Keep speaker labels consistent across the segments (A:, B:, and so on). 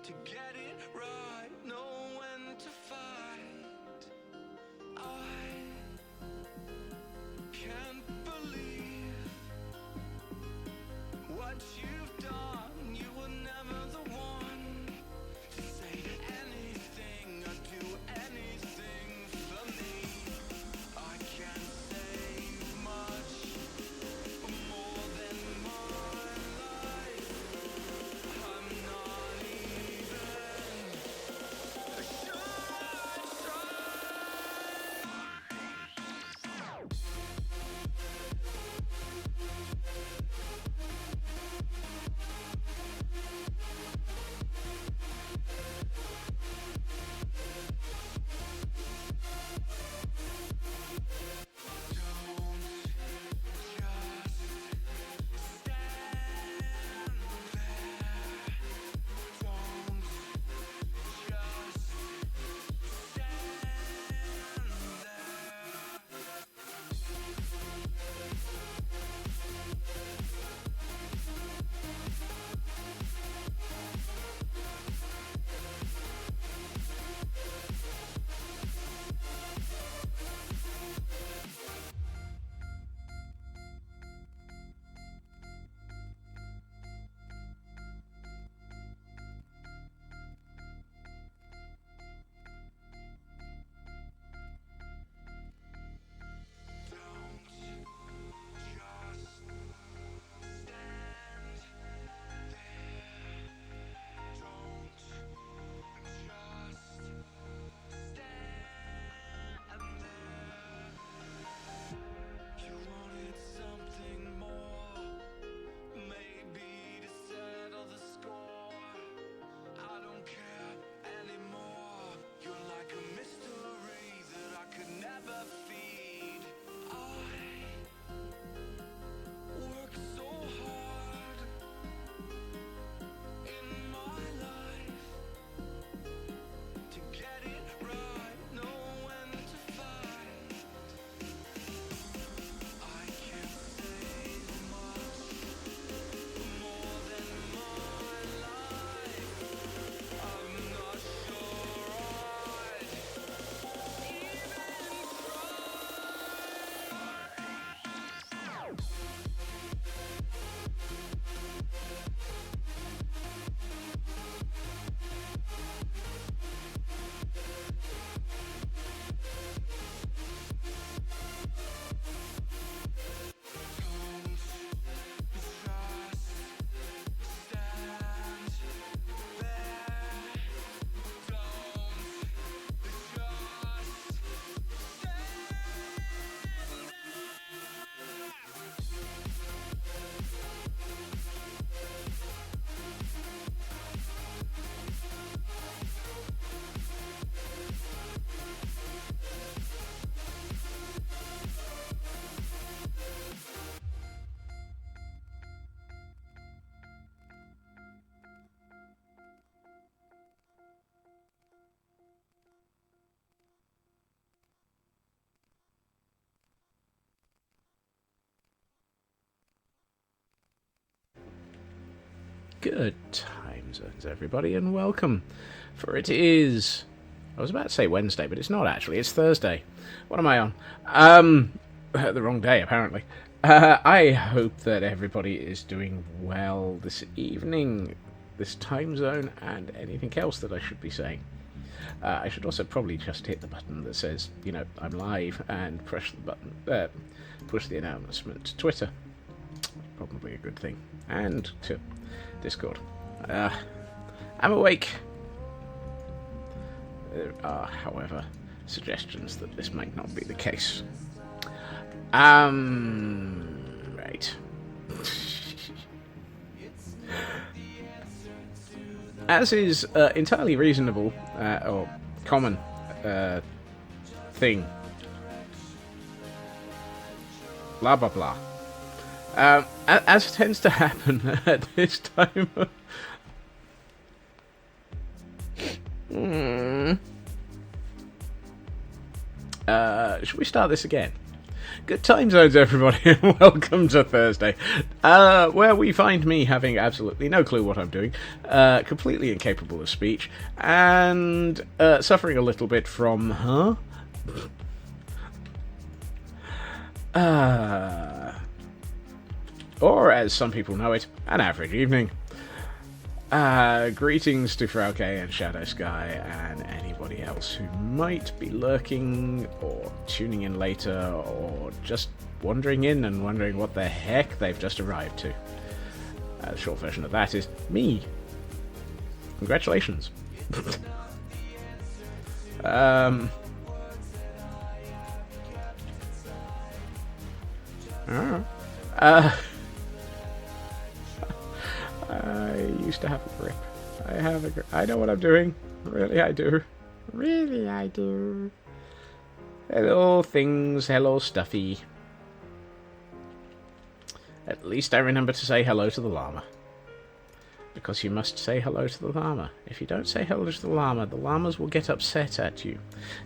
A: to get it right, know when to fight. I can't believe what you've done. You were never the one to say anything or do anything for me. I can't say much more than my life. I'm not even sure I
B: Good time zones, everybody, and welcome. For it is... I was about to say Wednesday, but it's not actually. It's Thursday. What am I on? The wrong day, apparently. I hope that everybody is doing well this evening, this time zone, and anything else that I should be saying. I should also probably just hit the button that says, I'm live, and press the button, push the announcement to Twitter. Probably a good thing. And to Discord. I'm awake. There are, however, suggestions that this might not be the case. Right. As is entirely reasonable, or common thing. Blah, blah, blah. As tends to happen at this time. Should we start this again? Good time zones, everybody, and welcome to Thursday, where we find me having absolutely no clue what I'm doing, completely incapable of speech, and suffering a little bit from, or as some people know it, an average evening. Greetings to Frauke and Shadow Sky and anybody else who might be lurking or tuning in later or just wandering in and wondering what the heck they've just arrived to. The short version of that is me. Congratulations. I used to have a grip. I know what I'm doing. Really, I do. Really, I do. Hello, things. Hello, stuffy. At least I remember to say hello to the llama. Because you must say hello to the llama. If you don't say hello to the llamas will get upset at you.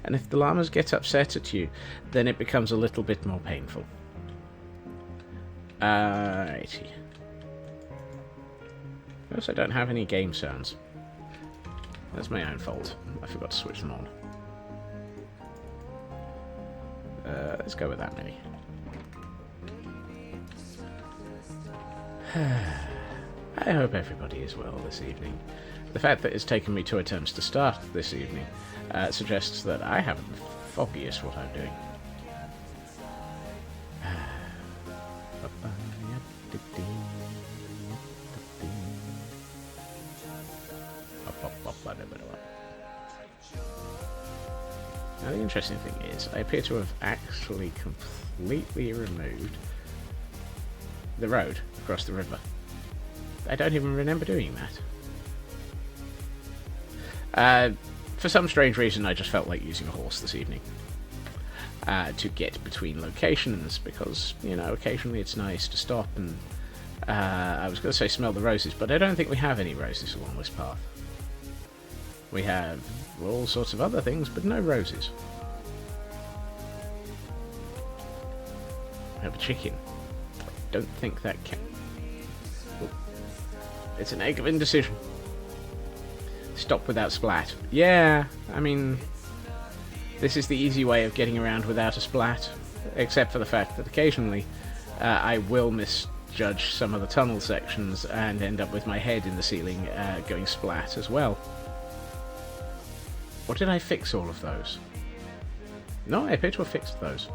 B: And if the llamas get upset at you, then it becomes a little bit more painful. Righty. I also don't have any game sounds. That's my own fault. I forgot to switch them on. Let's go with that many. I hope everybody is well this evening. The fact that it's taken me 2 attempts to start this evening suggests that I haven't the foggiest what I'm doing. Now the interesting thing is, I appear to have actually completely removed the road across the river. I don't even remember doing that. For some strange reason, I just felt like using a horse this evening to get between locations, because, you know, occasionally it's nice to stop and, I was going to say smell the roses, but I don't think we have any roses along this path. We have all sorts of other things, but no roses. We have a chicken. I don't think that can... Oh. It's an egg of indecision. Stop without splat. Yeah, I mean... This is the easy way of getting around without a splat. Except for the fact that occasionally I will misjudge some of the tunnel sections and end up with my head in the ceiling going splat as well. Or did I fix all of those? No, I appear to have fixed those.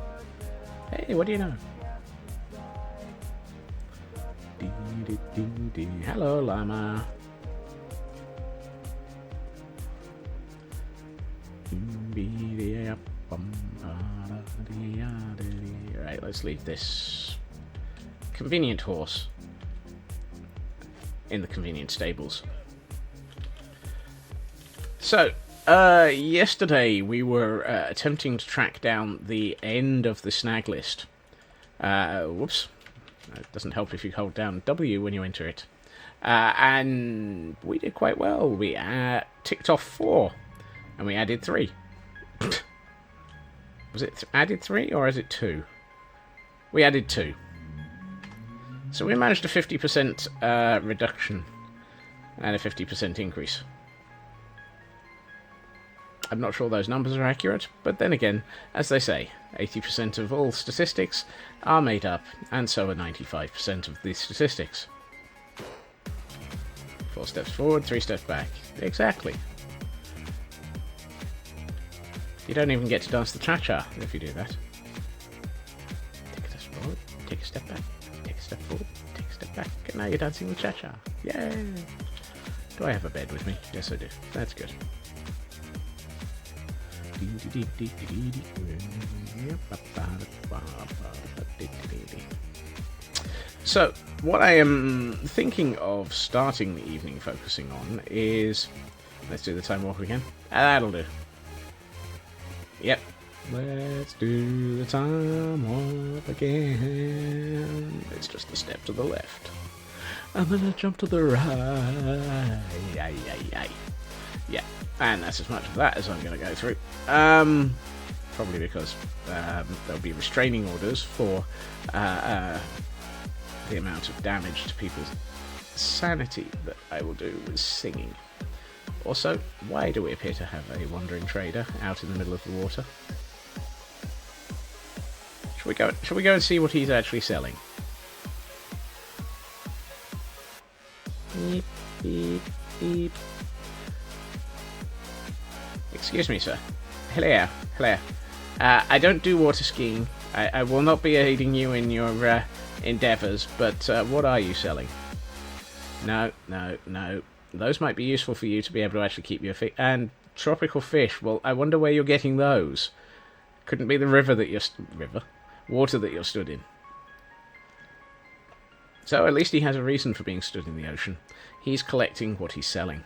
B: Hey, what do you know? Hello, llama. Right, let's leave this convenient horse in the convenient stables. So, yesterday we were attempting to track down the end of the snag list. Whoops. It doesn't help if you hold down W when you enter it. And we did quite well. We ticked off 4. And we added 3. Was it added 3 or is it 2? We added 2. So we managed a 50% reduction and a 50% increase. I'm not sure those numbers are accurate, but then again, as they say, 80% of all statistics are made up, and so are 95% of the statistics. 4 steps forward, 3 steps back. Exactly. You don't even get to dance the cha-cha if you do that. Take a step forward, take a step back, take a step forward, take a step back, and now you're dancing the cha-cha. Yay! Do I have a bed with me? Yes, I do. That's good. So, what I am thinking of starting the evening focusing on is... Let's do the time walk again. That'll do. Yep. Let's do the time warp again. It's just a step to the left. And then a jump to the right. Yeah. And that's as much of that as I'm going to go through. Probably probably because there'll be restraining orders for the amount of damage to people's sanity that I will do with singing. Also, why do we appear to have a wandering trader out in the middle of the water? Shall we go and see what he's actually selling? Beep, beep, beep. Excuse me, sir. Hello, hello. I don't do water skiing. I will not be aiding you in your endeavours, but what are you selling? No. Those might be useful for you to be able to actually keep your feet. And tropical fish. Well, I wonder where you're getting those. Couldn't be the river that water that you're stood in. So at least he has a reason for being stood in the ocean. He's collecting what he's selling.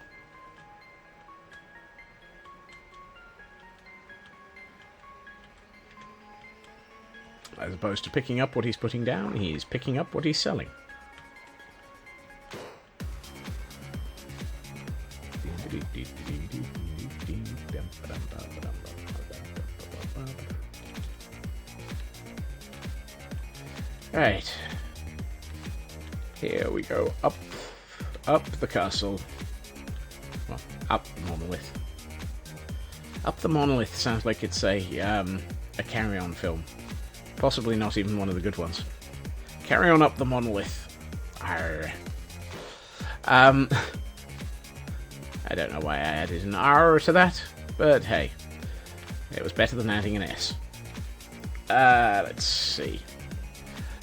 B: As opposed to picking up what he's putting down, he's picking up what he's selling. Right. Here we go. Up the castle. Well, up the monolith. Up the monolith sounds like it's a Carry-On film. Possibly not even one of the good ones. Carry on up the monolith. Arr. I don't know why I added an R to that, but hey. It was better than adding an S. Let's see.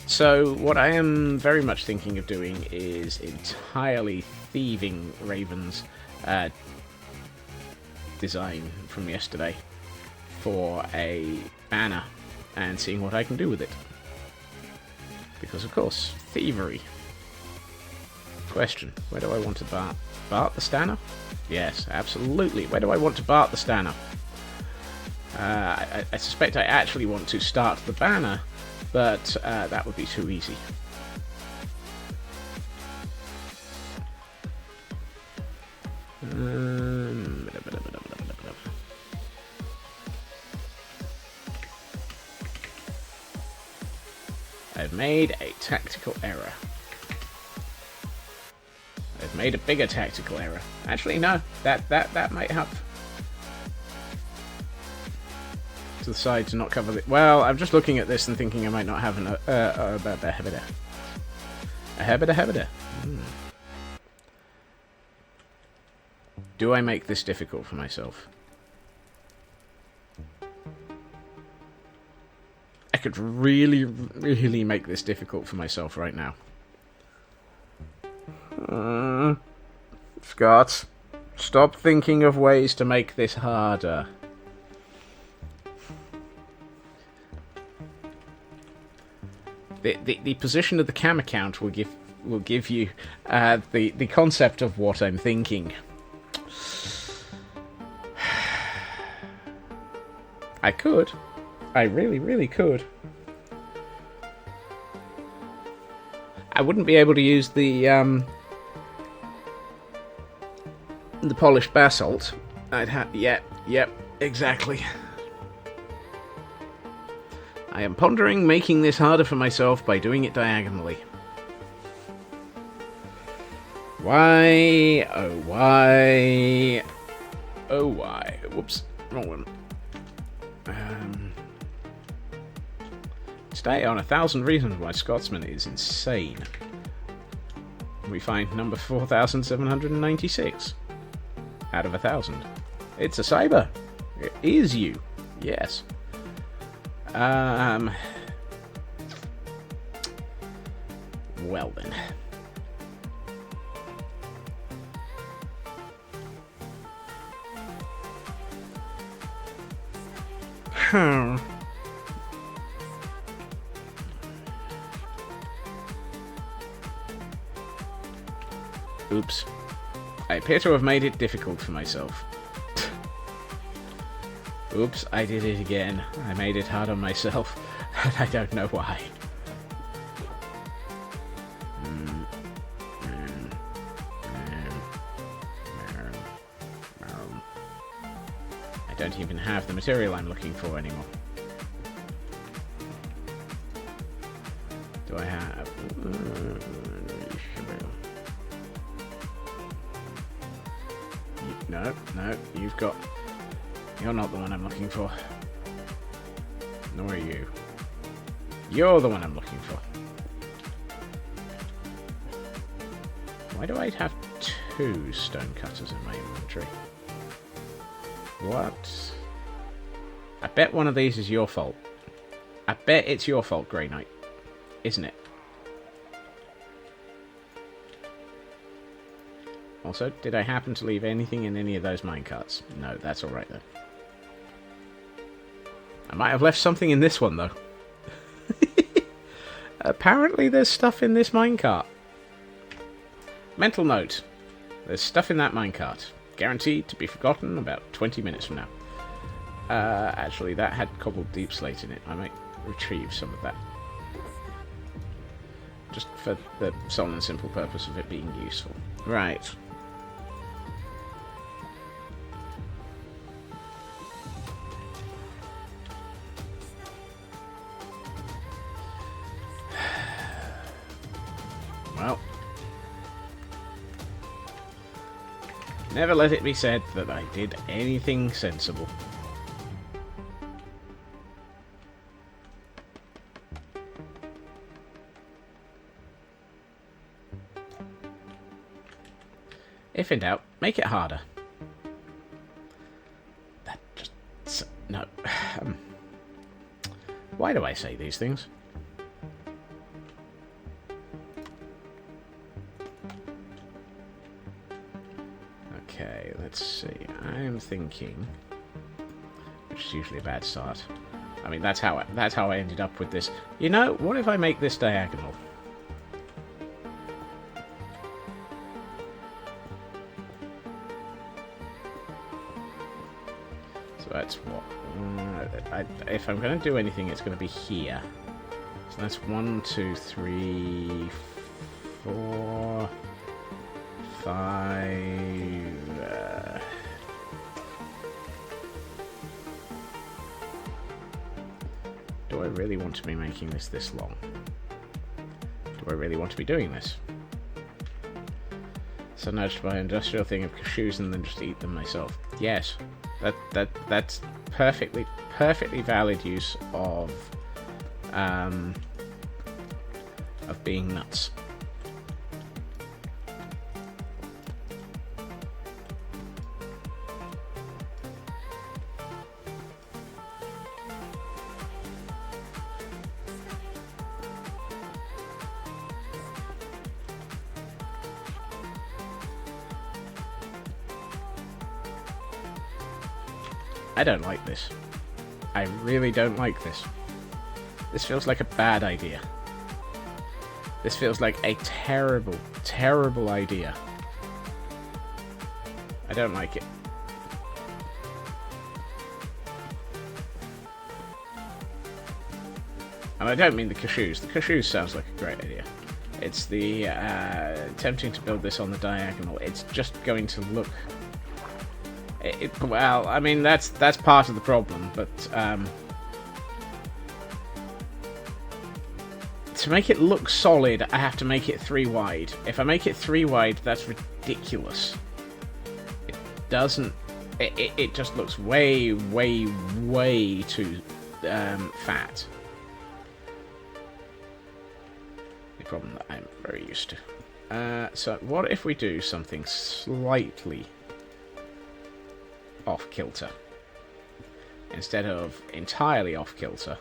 B: So, what I am very much thinking of doing is entirely thieving Raven's design from yesterday for a banner and seeing what I can do with it. Because, of course, thievery. Question, where do I want to Bart the Stanner? Yes, absolutely. Where do I want to Bart the Stanner? I suspect I actually want to start the banner, but that would be too easy. I've made a tactical error. I've made a bigger tactical error. Actually, no. That might help. To the side to not cover the... Well, I'm just looking at this and thinking I might not have a hebida. Do I make this difficult for myself? I could really, really make this difficult for myself right now. Scott, stop thinking of ways to make this harder. The position of the cam account will give you the concept of what I'm thinking. I could. I really, really could. I wouldn't be able to use the polished basalt. I'd have... Yep, exactly. I am pondering making this harder for myself by doing it diagonally. Why? Oh, why? Oh, why? Whoops, wrong one. Stay on 1,000 Reasons Why Scotsman is insane. We find number 4,796 out of 1,000. It's a cyber. It is you. Yes. Well then. Oops. I appear to have made it difficult for myself. Oops, I did it again. I made it hard on myself, and I don't know why. I don't even have the material I'm looking for anymore. do I have? No, you've got... You're not the one I'm looking for. Nor are you. You're the one I'm looking for. Why do I have 2 stone cutters in my inventory? What? I bet one of these is your fault. I bet it's your fault, Grey Knight. Isn't it? Also, did I happen to leave anything in any of those minecarts? No, that's alright then. I might have left something in this one, though. Apparently there's stuff in this minecart. Mental note. There's stuff in that minecart. Guaranteed to be forgotten about 20 minutes from now. Actually, that had cobbled deep slate in it. I might retrieve some of that. Just for the sole and simple purpose of it being useful. Right. Well. Never let it be said that I did anything sensible. If in doubt, make it harder. That just... no. Why do I say these things? Okay, let's see. I'm thinking... which is usually a bad start. I mean, that's how I ended up with this. You know, what if I make this diagonal? That's what... if I'm going to do anything, it's going to be here. So that's 1, 2, 3, 4, 5... Do I really want to be making this long? Do I really want to be doing this? So nudged by an industrial thing of cashews and then just eat them myself. Yes. That's perfectly valid use of being nuts. I don't like this. I really don't like this. This feels like a bad idea. This feels like a terrible, terrible idea. I don't like it. And I don't mean the cashews. The cashews sounds like a great idea. It's the attempting to build this on the diagonal. It's just going to look... well, I mean, that's part of the problem, but to make it look solid, I have to make it 3 wide. If I make it 3 wide, that's ridiculous. It doesn't... It just looks way, way, way too fat. The problem that I'm very used to. So what if we do something slightly off-kilter instead of entirely off-kilter?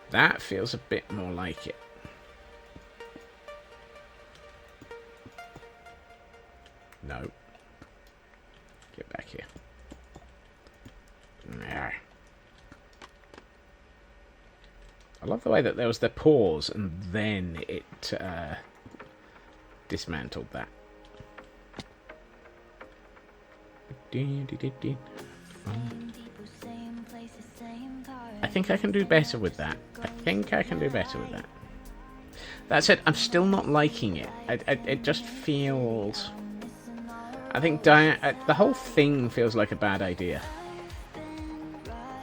B: That feels a bit more like it. No. Get back here. Nah. I love the way that there was the pause and then it dismantled that. I think I can do better with that. That said, I'm still not liking it. It just feels... I think the whole thing feels like a bad idea.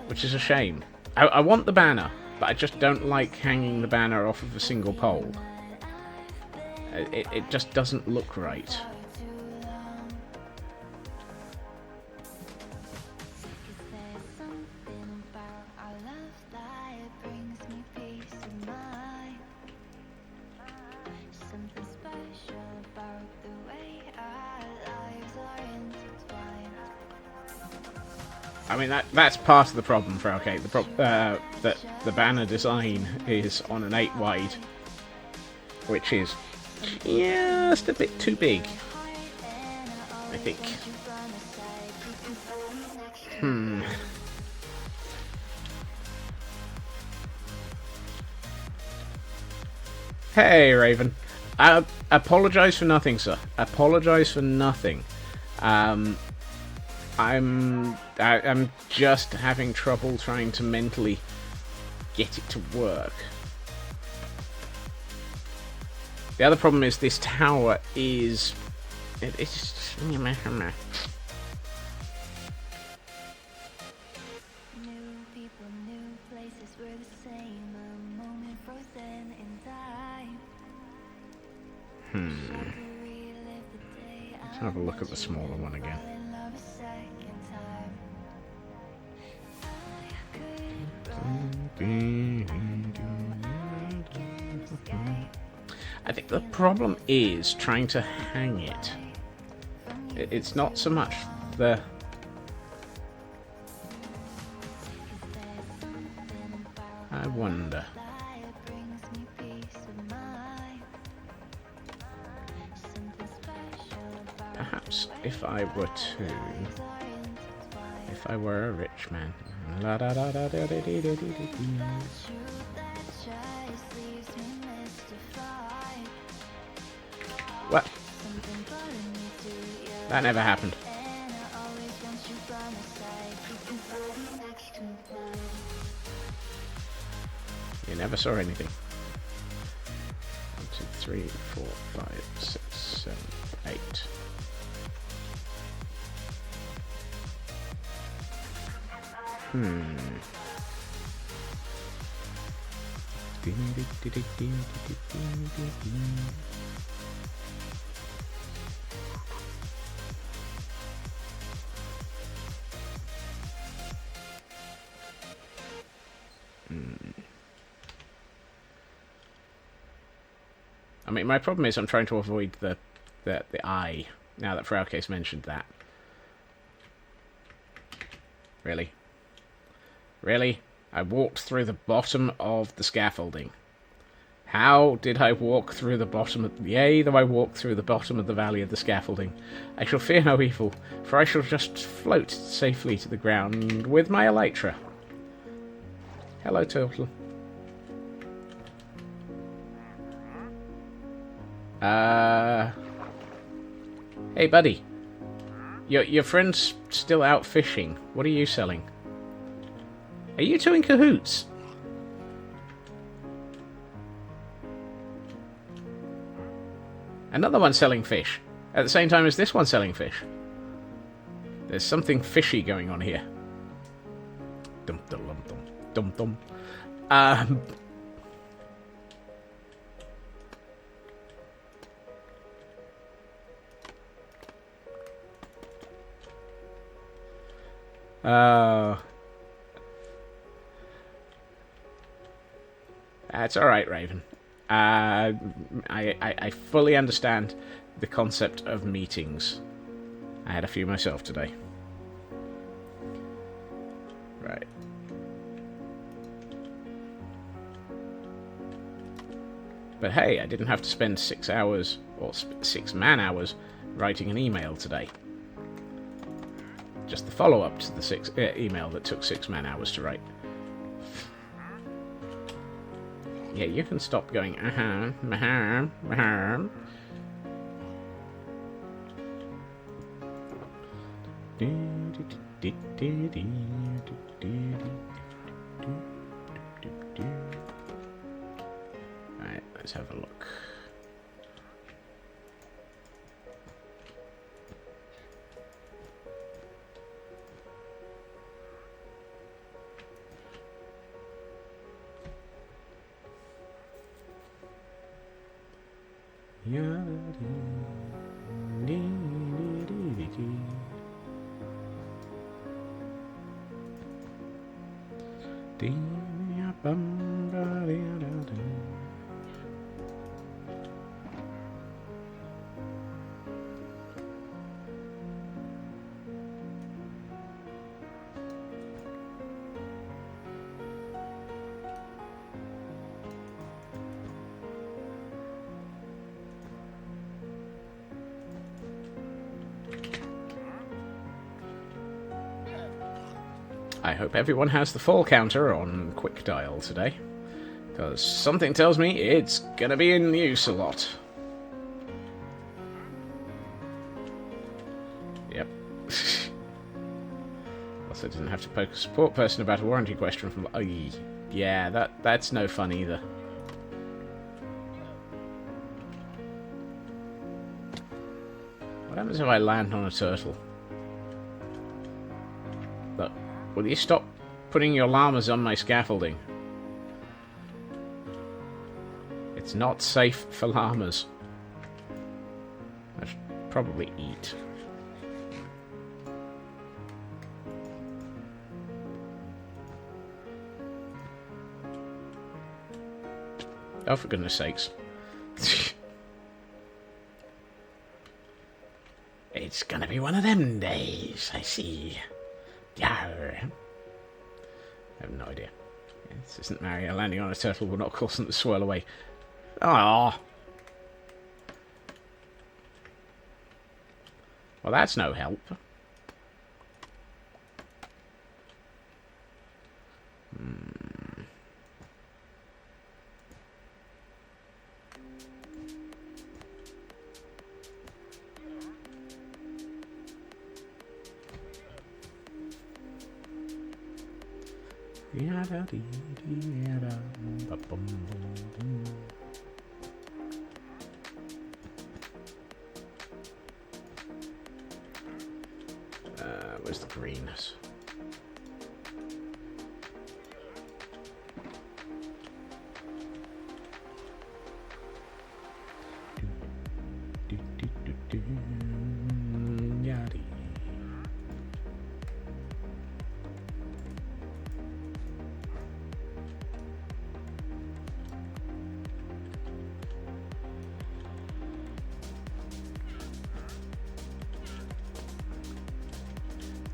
B: Which is a shame. I want the banner, but I just don't like hanging the banner off of a single pole. It just doesn't look right. I mean, that's part of the problem for Arcade. That the banner design is on an 8 wide, which is just a bit too big, I think. Hey, Raven. Apologise for nothing, sir. Apologise for nothing. I'm just having trouble trying to mentally get it to work. The other problem is this tower is... It's just... Let's have a look at the smaller one again. I think the problem is trying to hang it. It's not so much the... I wonder. Perhaps if I were to... If I were a rich man... What? That never happened. You never saw anything. 1, 2, 3, 4, 5, 6, 7, 8. I mean, my problem is I'm trying to avoid the eye, now that Frauke's mentioned that. Really? Really? I walked through the bottom of the scaffolding. How did I walk through the bottom of... Yea, though I walk through the bottom of the valley of the scaffolding, I shall fear no evil, for I shall just float safely to the ground with my elytra. Hello, Turtle. Hey, buddy. Your friend's still out fishing. What are you selling? Are you two in cahoots? Another one selling fish. At the same time as this one selling fish. There's something fishy going on here. Dum dum dum dum dum dum. That's alright, Raven. I fully understand the concept of meetings. I had a few myself today. Right. But hey, I didn't have to spend 6 hours, or 6 man-hours, writing an email today. Just the follow-up to the email that took 6 man-hours to write. Yeah, you can stop going, Alright, let's have a look. I hope everyone has the fall counter on quick dial today, because something tells me it's gonna be in use a lot. Yep. Also didn't have to poke a support person about a warranty question from... Oh, yeah, that's no fun either. What happens if I land on a turtle? Look, will you stop putting your llamas on my scaffolding? It's not safe for llamas. I should probably eat. Oh, for goodness sakes. It's gonna be one of them days, I see. Yarr. I have no idea. This isn't Mario. Landing on a turtle will not cause them to swirl away. Ah. Well, that's no help. Where's the greenness?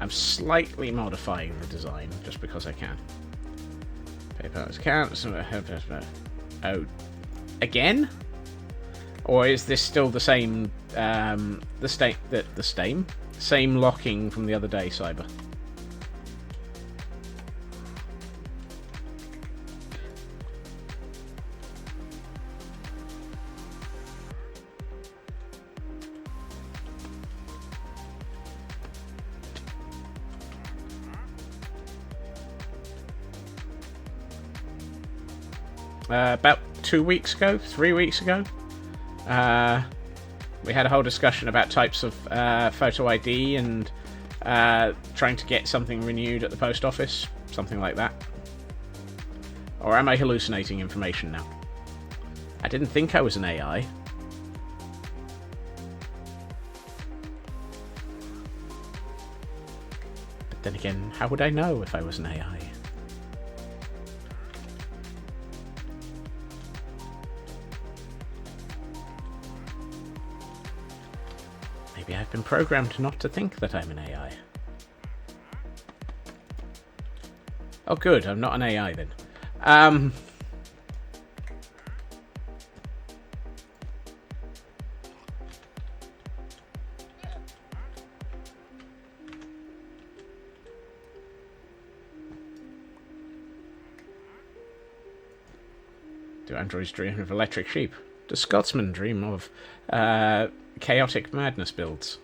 B: I'm slightly modifying the design just because I can. Paper counts. Oh, again? Or is this still the same? Same locking from the other day, Cyber. About 2 weeks ago, 3 weeks ago, we had a whole discussion about types of photo ID and trying to get something renewed at the post office, something like that. Or am I hallucinating information now? I didn't think I was an AI. But then again, how would I know if I was an AI? Maybe I've been programmed not to think that I'm an AI. Oh good, I'm not an AI then. Do androids dream of electric sheep? Does Scotsman dream of chaotic madness builds?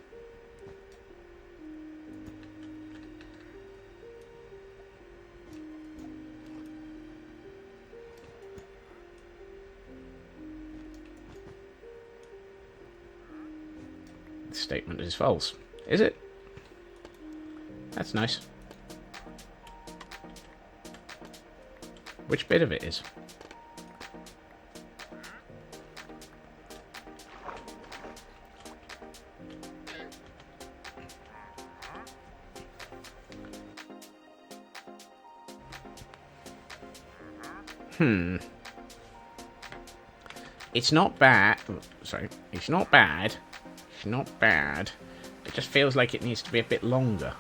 B: The statement is false. Is it? That's nice. Which bit of it is? It's not bad. Sorry, it's not bad. It's not bad. It just feels like it needs to be a bit longer.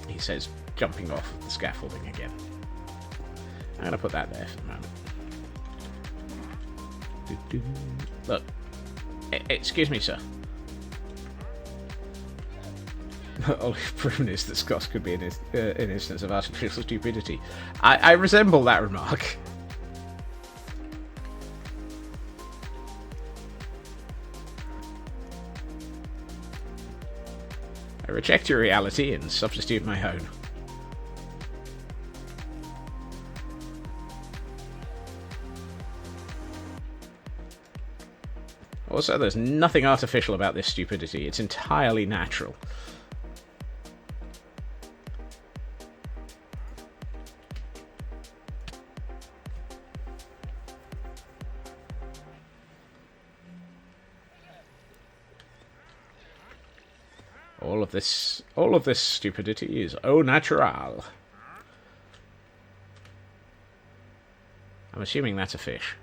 B: He says, jumping off the scaffolding again. I'm going to put that there for the moment. Look. Excuse me, sir. Only proven is that Scots could be an instance of artificial stupidity. I resemble that remark. I reject your reality and substitute my own. Also, there's nothing artificial about this stupidity. It's entirely natural. All of this stupidity is au natural. I'm assuming that's a fish.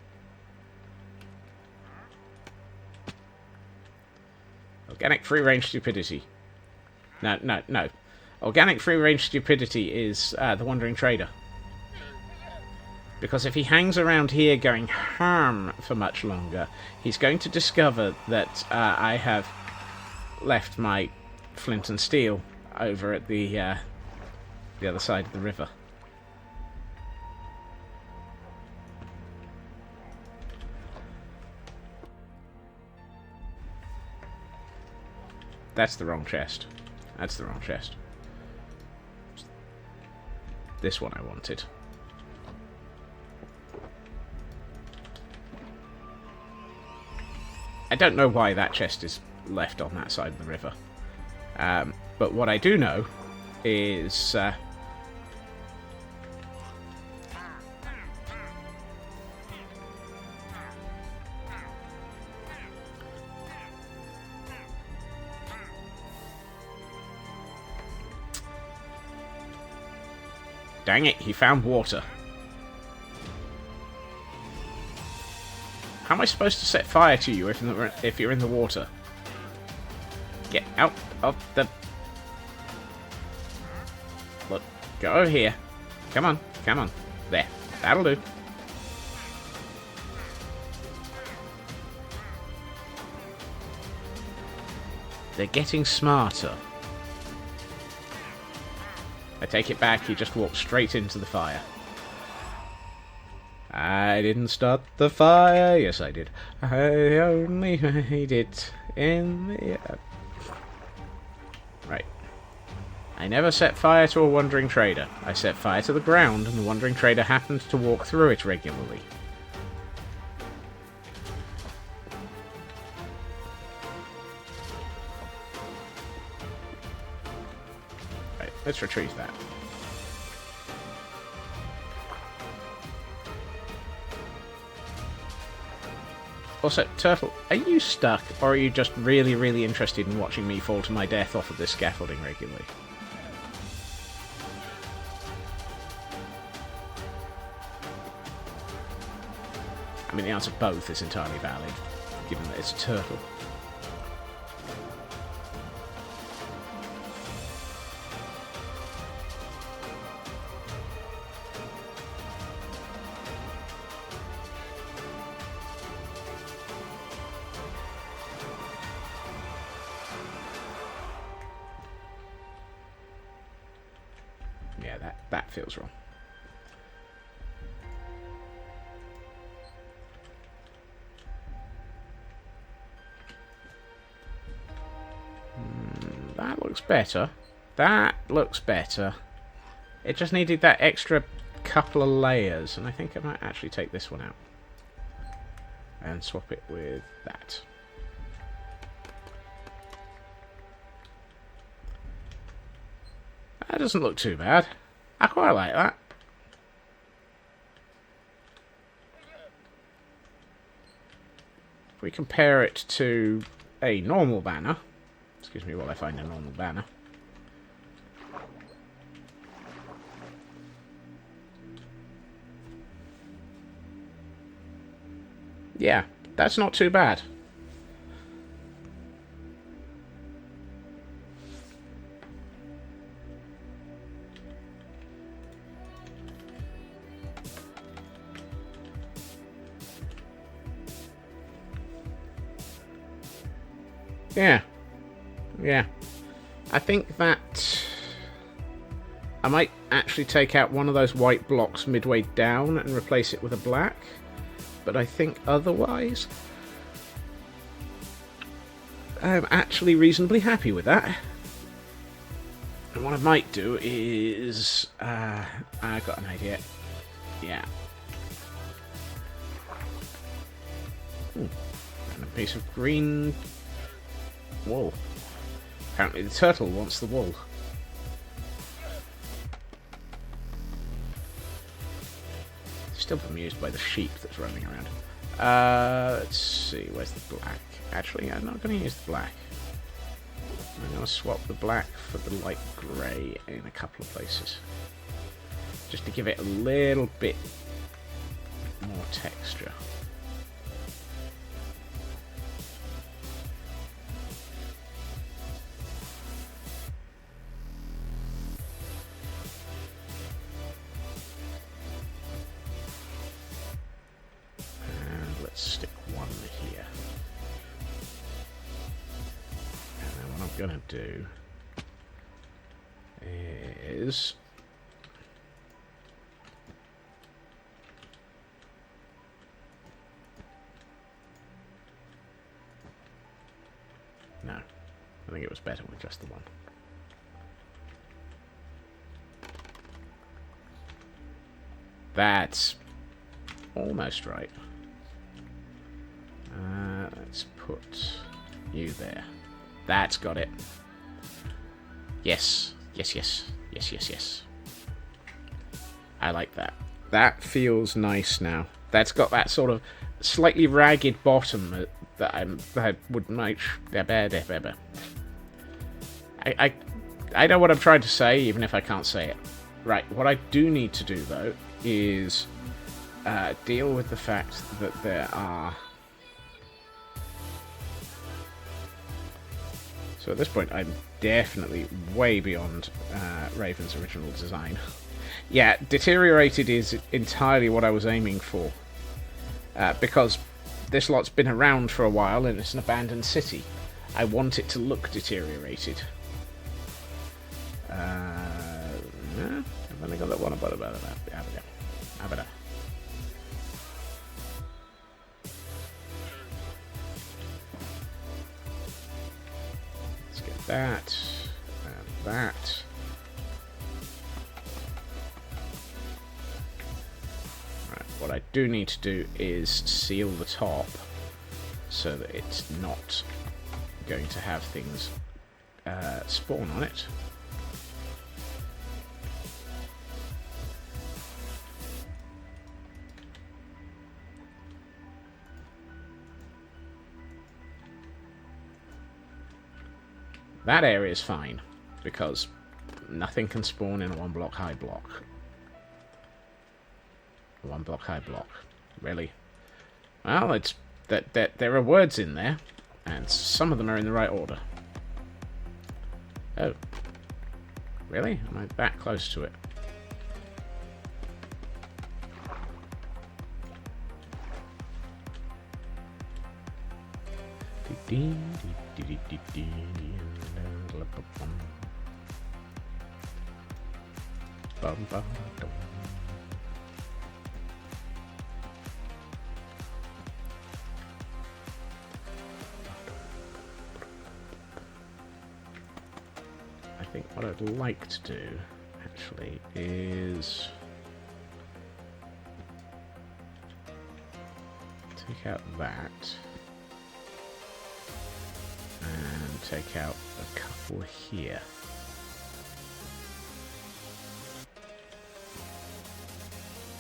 B: Organic free-range stupidity. No. Organic free-range stupidity is the Wandering Trader. Because if he hangs around here going harm for much longer, he's going to discover that I have left my flint and steel over at the other side of the river. That's the wrong chest. That's the wrong chest. This one I wanted. I don't know why that chest is left on that side of the river. But what I do know is... Dang it, he found water. How am I supposed to set fire to you if you're in the water? Get out of the... Look, go over here. Come on, come on. There, that'll do. They're getting smarter. I take it back, he just walked straight into the fire. I didn't start the fire. Yes, I did. I only made it in the... Right. I never set fire to a Wandering Trader. I set fire to the ground, and the Wandering Trader happened to walk through it regularly. Right, let's retrieve that. Also, Turtle, are you stuck, or are you just really, really interested in watching me fall to my death off of this scaffolding regularly? I mean, the answer both is entirely valid, given that it's a turtle. Yeah, that feels wrong. That looks better. That looks better. It just needed that extra couple of layers, and I think I might actually take this one out and swap it with that. That doesn't look too bad. I quite like that. if we compare it to a normal banner, excuse me while I find a normal banner. Yeah, that's not too bad. Yeah. Yeah. I think that I might actually take out one of those white blocks midway down and replace it with a black. But I think otherwise I'm actually reasonably happy with that. And what I might do is I got an idea. Yeah. And a piece of green wool. Apparently the turtle wants the wool. Still bemused by the sheep that's roaming around. Let's see, where's the black? Actually, I'm not going to use the black. I'm going to swap the black for the light grey in a couple of places. Just to give it a little bit more texture. Stick one here. And then what I'm going to do is no, I think it was better with just the one. That's almost right. Let's put you there. That's got it. Yes. Yes, yes. Yes, yes, yes. I like that. That feels nice now. That's got that sort of slightly ragged bottom that would make... I know what I'm trying to say, even if I can't say it. Right, what I do need to do, though, is deal with the fact that there are... So at this point, I'm definitely way beyond Raven's original design. Yeah, deteriorated is entirely what I was aiming for. Because this lot's been around for a while and it's an abandoned city. I want it to look deteriorated. I've only got that one about it. That and that. Right, what I do need to do is seal the top so that it's not going to have things spawn on it. That area is fine, because nothing can spawn in a one block high block. A one block high block. Really? Well, it's that there are words in there, and some of them are in the right order. Oh. Really? Am I that close to it? I think what I'd like to do, actually, is take out that and take out a couple here.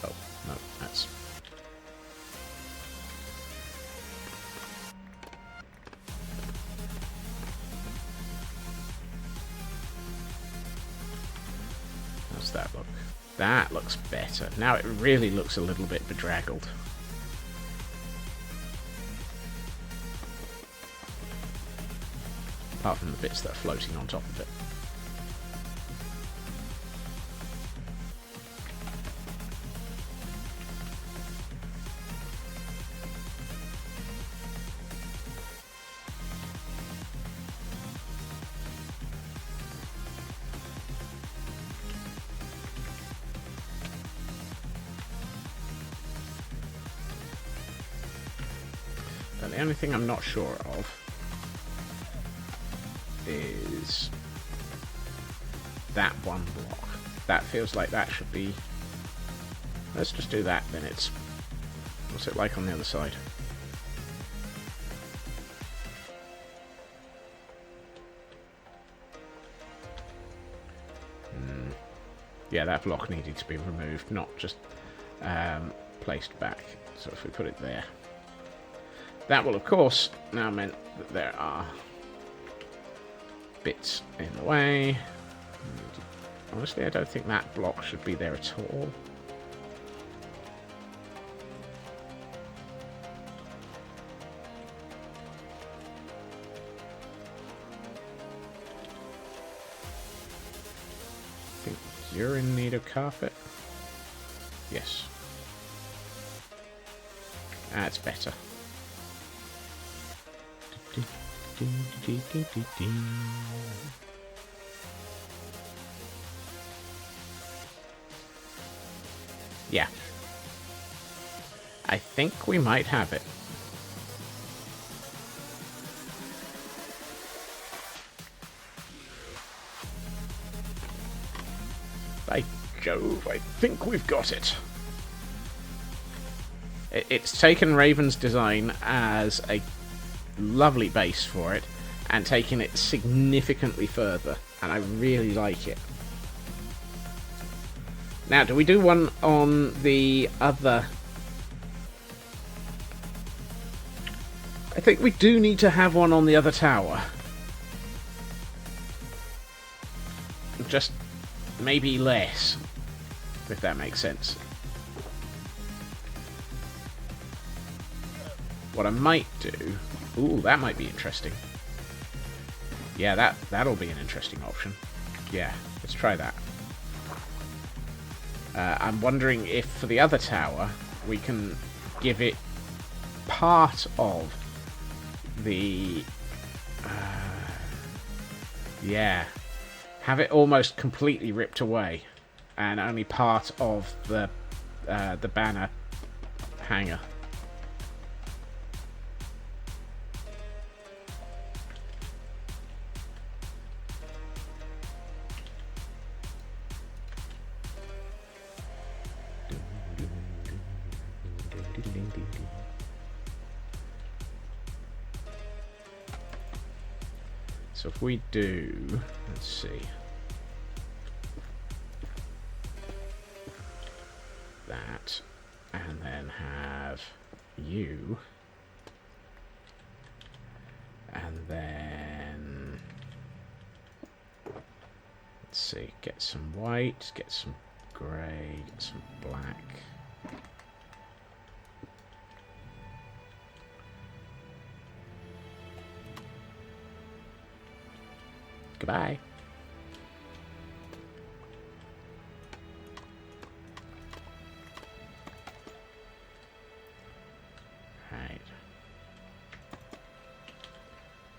B: Oh, no, that's... That looks better. Now it really looks a little bit bedraggled. Apart from the bits that are floating on top of it. But the only thing I'm not sure of is that one block. That feels like that should be... Let's just do that, then it's... What's it like on the other side? Yeah, that block needed to be removed, not just placed back. So if we put it there... That will, of course, now meant that there are bits in the way. Honestly, I don't think that block should be there at all. I think you're in need of carpet. Yes. That's better. Yeah. I think we might have it. By Jove, I think we've got it. It's taken Raven's design as a lovely base for it and taken it significantly further, and I really like it. Now, do we do one on the other? I think we do need to have one on the other tower. Just maybe less, if that makes sense. What I might do... Ooh, that might be interesting. Yeah, that'll be an interesting option. Yeah, let's try that. I'm wondering if for the other tower we can give it part of the... yeah. Have it almost completely ripped away and only part of the banner hanger. So if we do, let's see, that, and then have you, and then, let's see, get some white, get some grey, get some black. Goodbye. Right.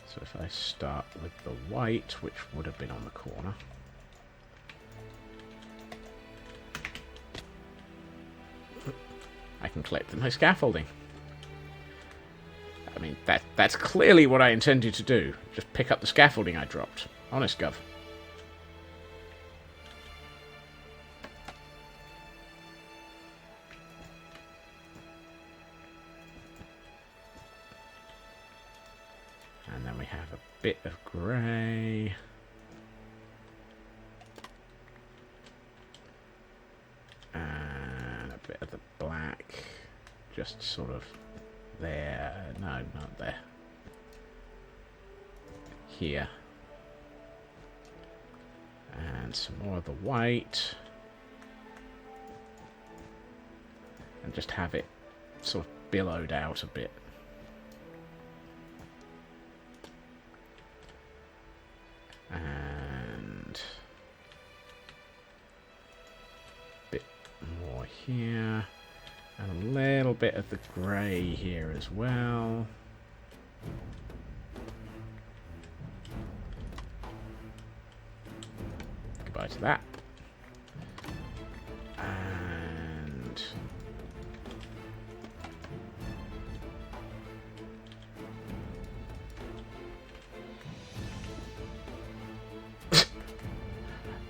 B: So if I start with the white, which would have been on the corner. I can collect my scaffolding. I mean, that's clearly what I intended to do. Just pick up the scaffolding I dropped. Honest, Gov. And then we have a bit of grey. And a bit of the black. Just sort of there. No, not there. Here. And some more of the white. and just have it sort of billowed out a bit. And a bit more here, and a little bit of the grey here as well. Goodbye to that. And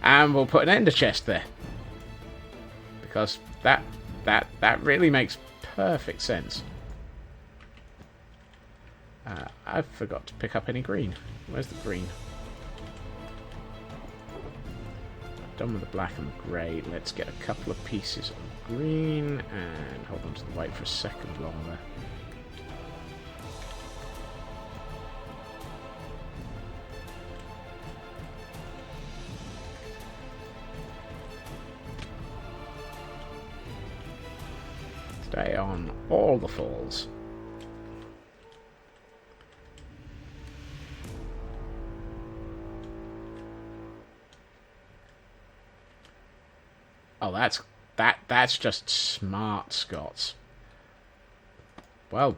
B: and we'll put an ender chest there, because that really makes perfect sense. I forgot to pick up any green. Where's the green? Done with the black and the grey. Let's get a couple of pieces of green and hold on to the white for a second longer. Stay on all the falls. Oh, that's just smart, Scots. Well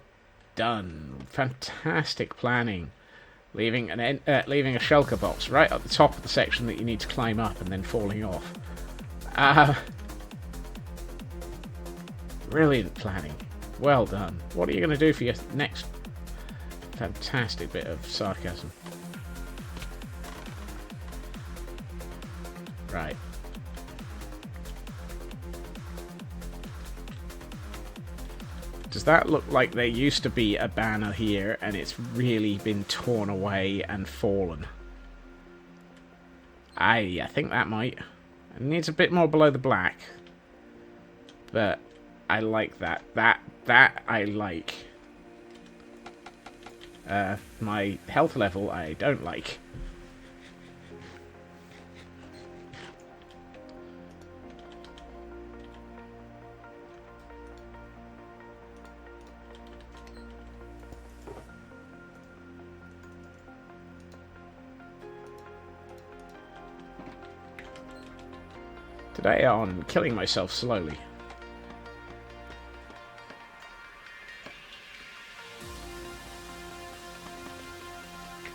B: done. Fantastic planning. Leaving a shulker box right at the top of the section that you need to climb up and then falling off. Brilliant planning. Well done. What are you going to do for your next fantastic bit of sarcasm? Right. Does that look like there used to be a banner here and it's really been torn away and fallen? I think that might. It needs a bit more below the black. But I like that. That I like. My health level I don't like. Today on killing myself slowly.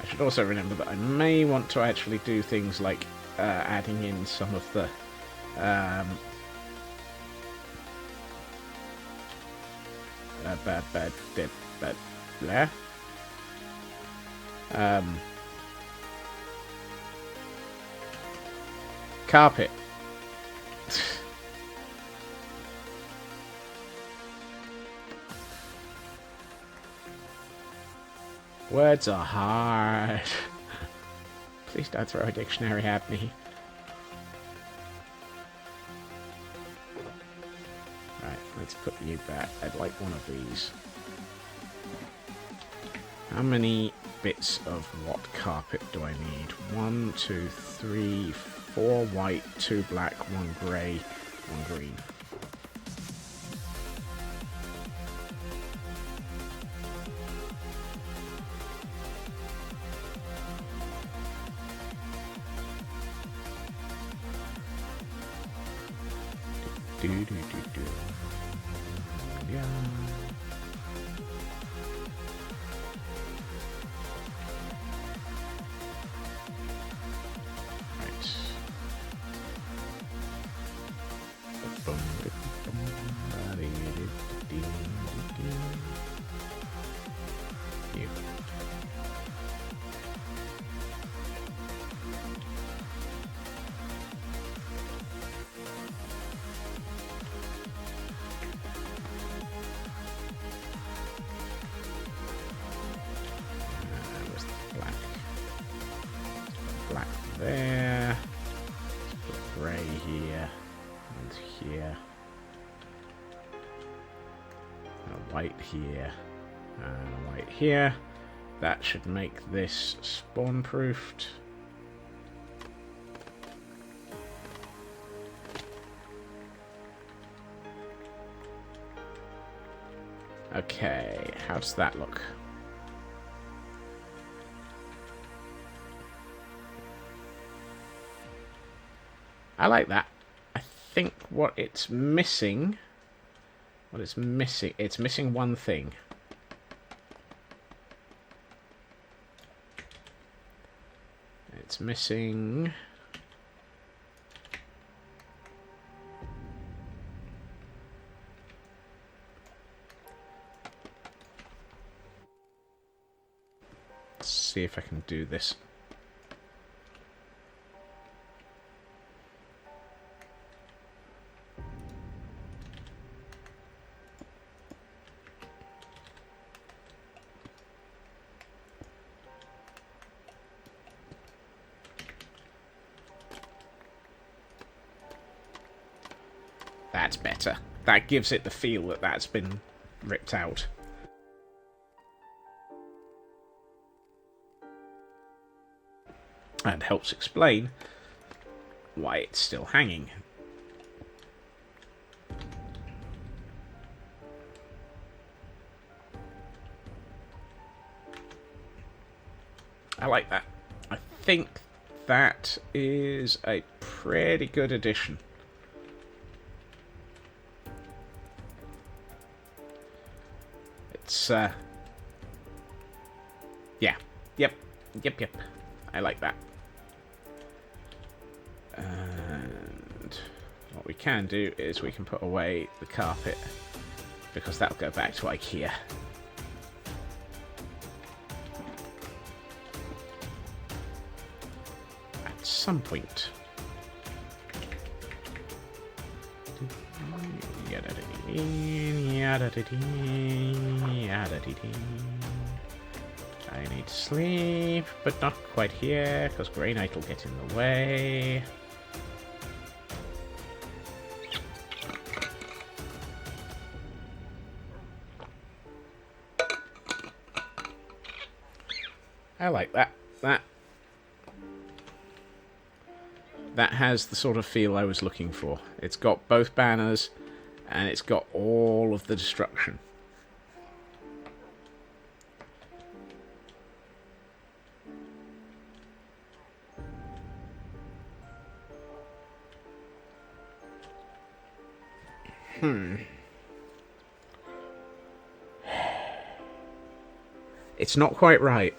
B: I should also remember that I may want to actually do things like adding in some of the carpet. Words are hard. Please don't throw a dictionary at me. Right, let's put you back. I'd like one of these. How many bits of what carpet do I need? 1, 2, 3, 4 white, 2 black, 1 grey, 1 green. Yeah. Right. You. Black there, put grey here, and here, and a white here, and a white here. That should make this spawn-proofed. Okay, how does that look? I like that. I think what it's missing... it's missing one thing. It's missing... Let's see if I can do this. That's better. That gives it the feel that that's been ripped out. And helps explain why it's still hanging. I like that. I think that is a pretty good addition. It's, yeah. Yep. I like that. And what we can do is we can put away the carpet, because that'll go back to IKEA. At some point. I need to sleep, but not quite here, because Grey Knight will get in the way. I like that. That has the sort of feel I was looking for. It's got both banners, and it's got all of the destruction. It's not quite right.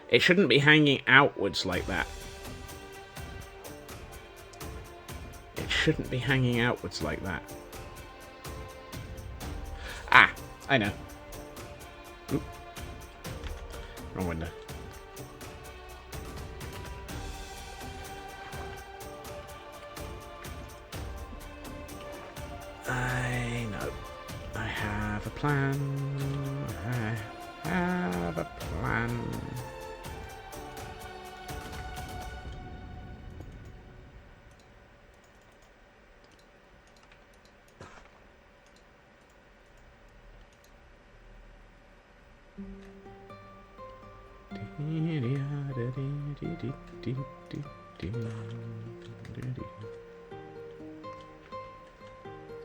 B: It shouldn't be hanging outwards like that. It shouldn't be hanging outwards like that. Ah, I know. Oop. Wrong window. I know. I have a plan. I have a plan.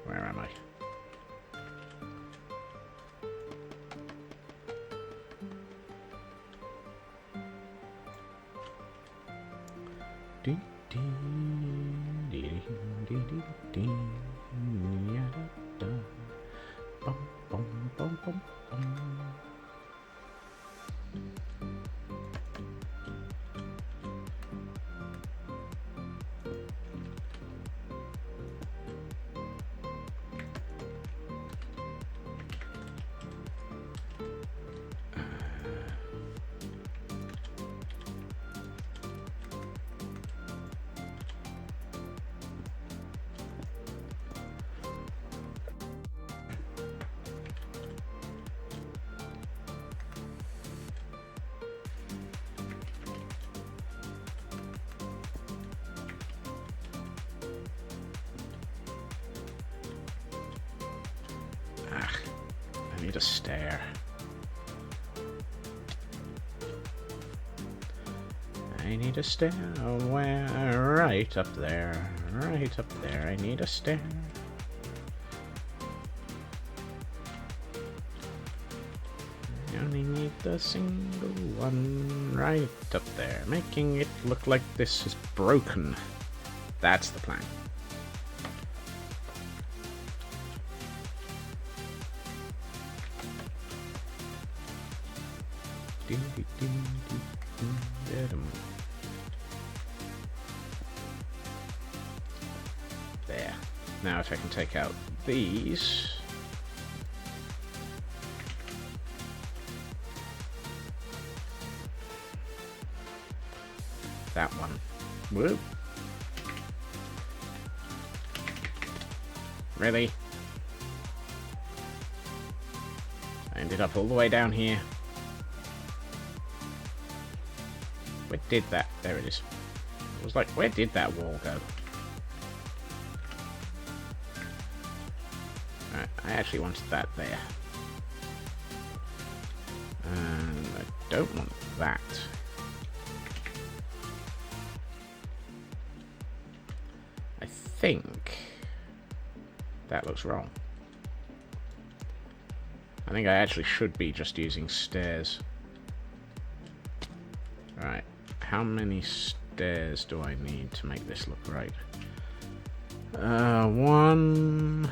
B: Where am I? I need a stair. I need a stair. Where? Right up there. Right up there. I need a stair. You only need the single one right up there, making it look like this is broken. That's the plan. There. Now if I can take out these... That one. Whoop. Really? I ended up all the way down here. Where did that... There it is. I was like, where did that wall go? Alright, I actually wanted that there. And I don't want that. I think that looks wrong. I think I actually should be just using stairs. Right, how many stairs do I need to make this look right? 1,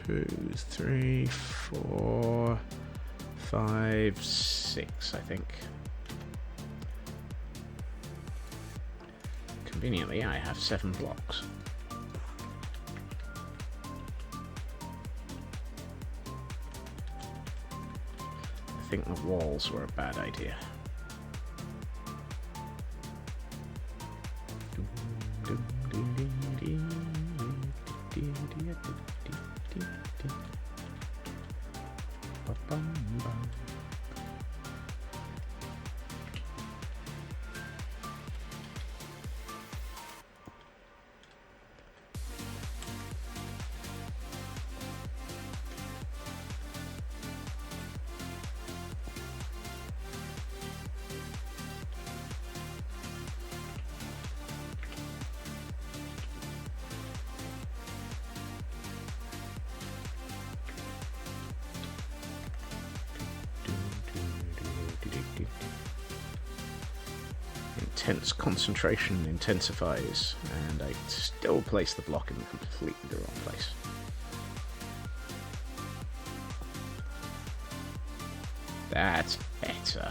B: 2, 3, 4, 5, 6, I think. Conveniently, I have 7 blocks. I think the walls were a bad idea. Intense concentration intensifies, and I still place the block in completely the wrong place. That's better.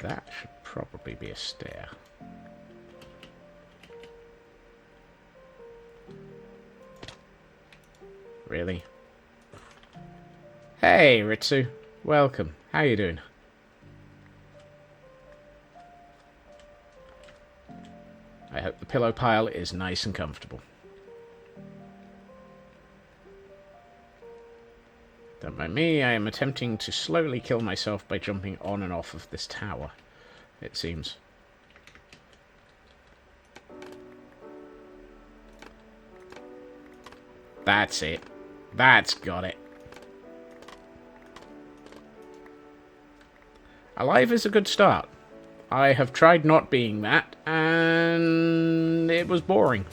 B: That should probably be a stair. Really? Hey, Ritsu. Welcome. How you doing? I hope the pillow pile is nice and comfortable. Don't mind me, I am attempting to slowly kill myself by jumping on and off of this tower, it seems. That's it. That's got it. Alive is a good start. I have tried not being that, and it was boring.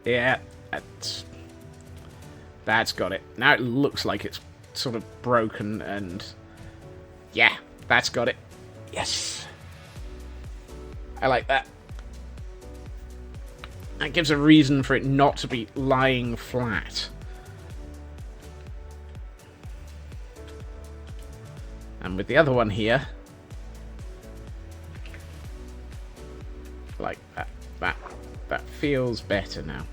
B: Yeah, that's got it. Now it looks like it's sort of broken, and yeah, that's got it. Yes. I like that. That gives a reason for it not to be lying flat. And with the other one here, like that feels better now.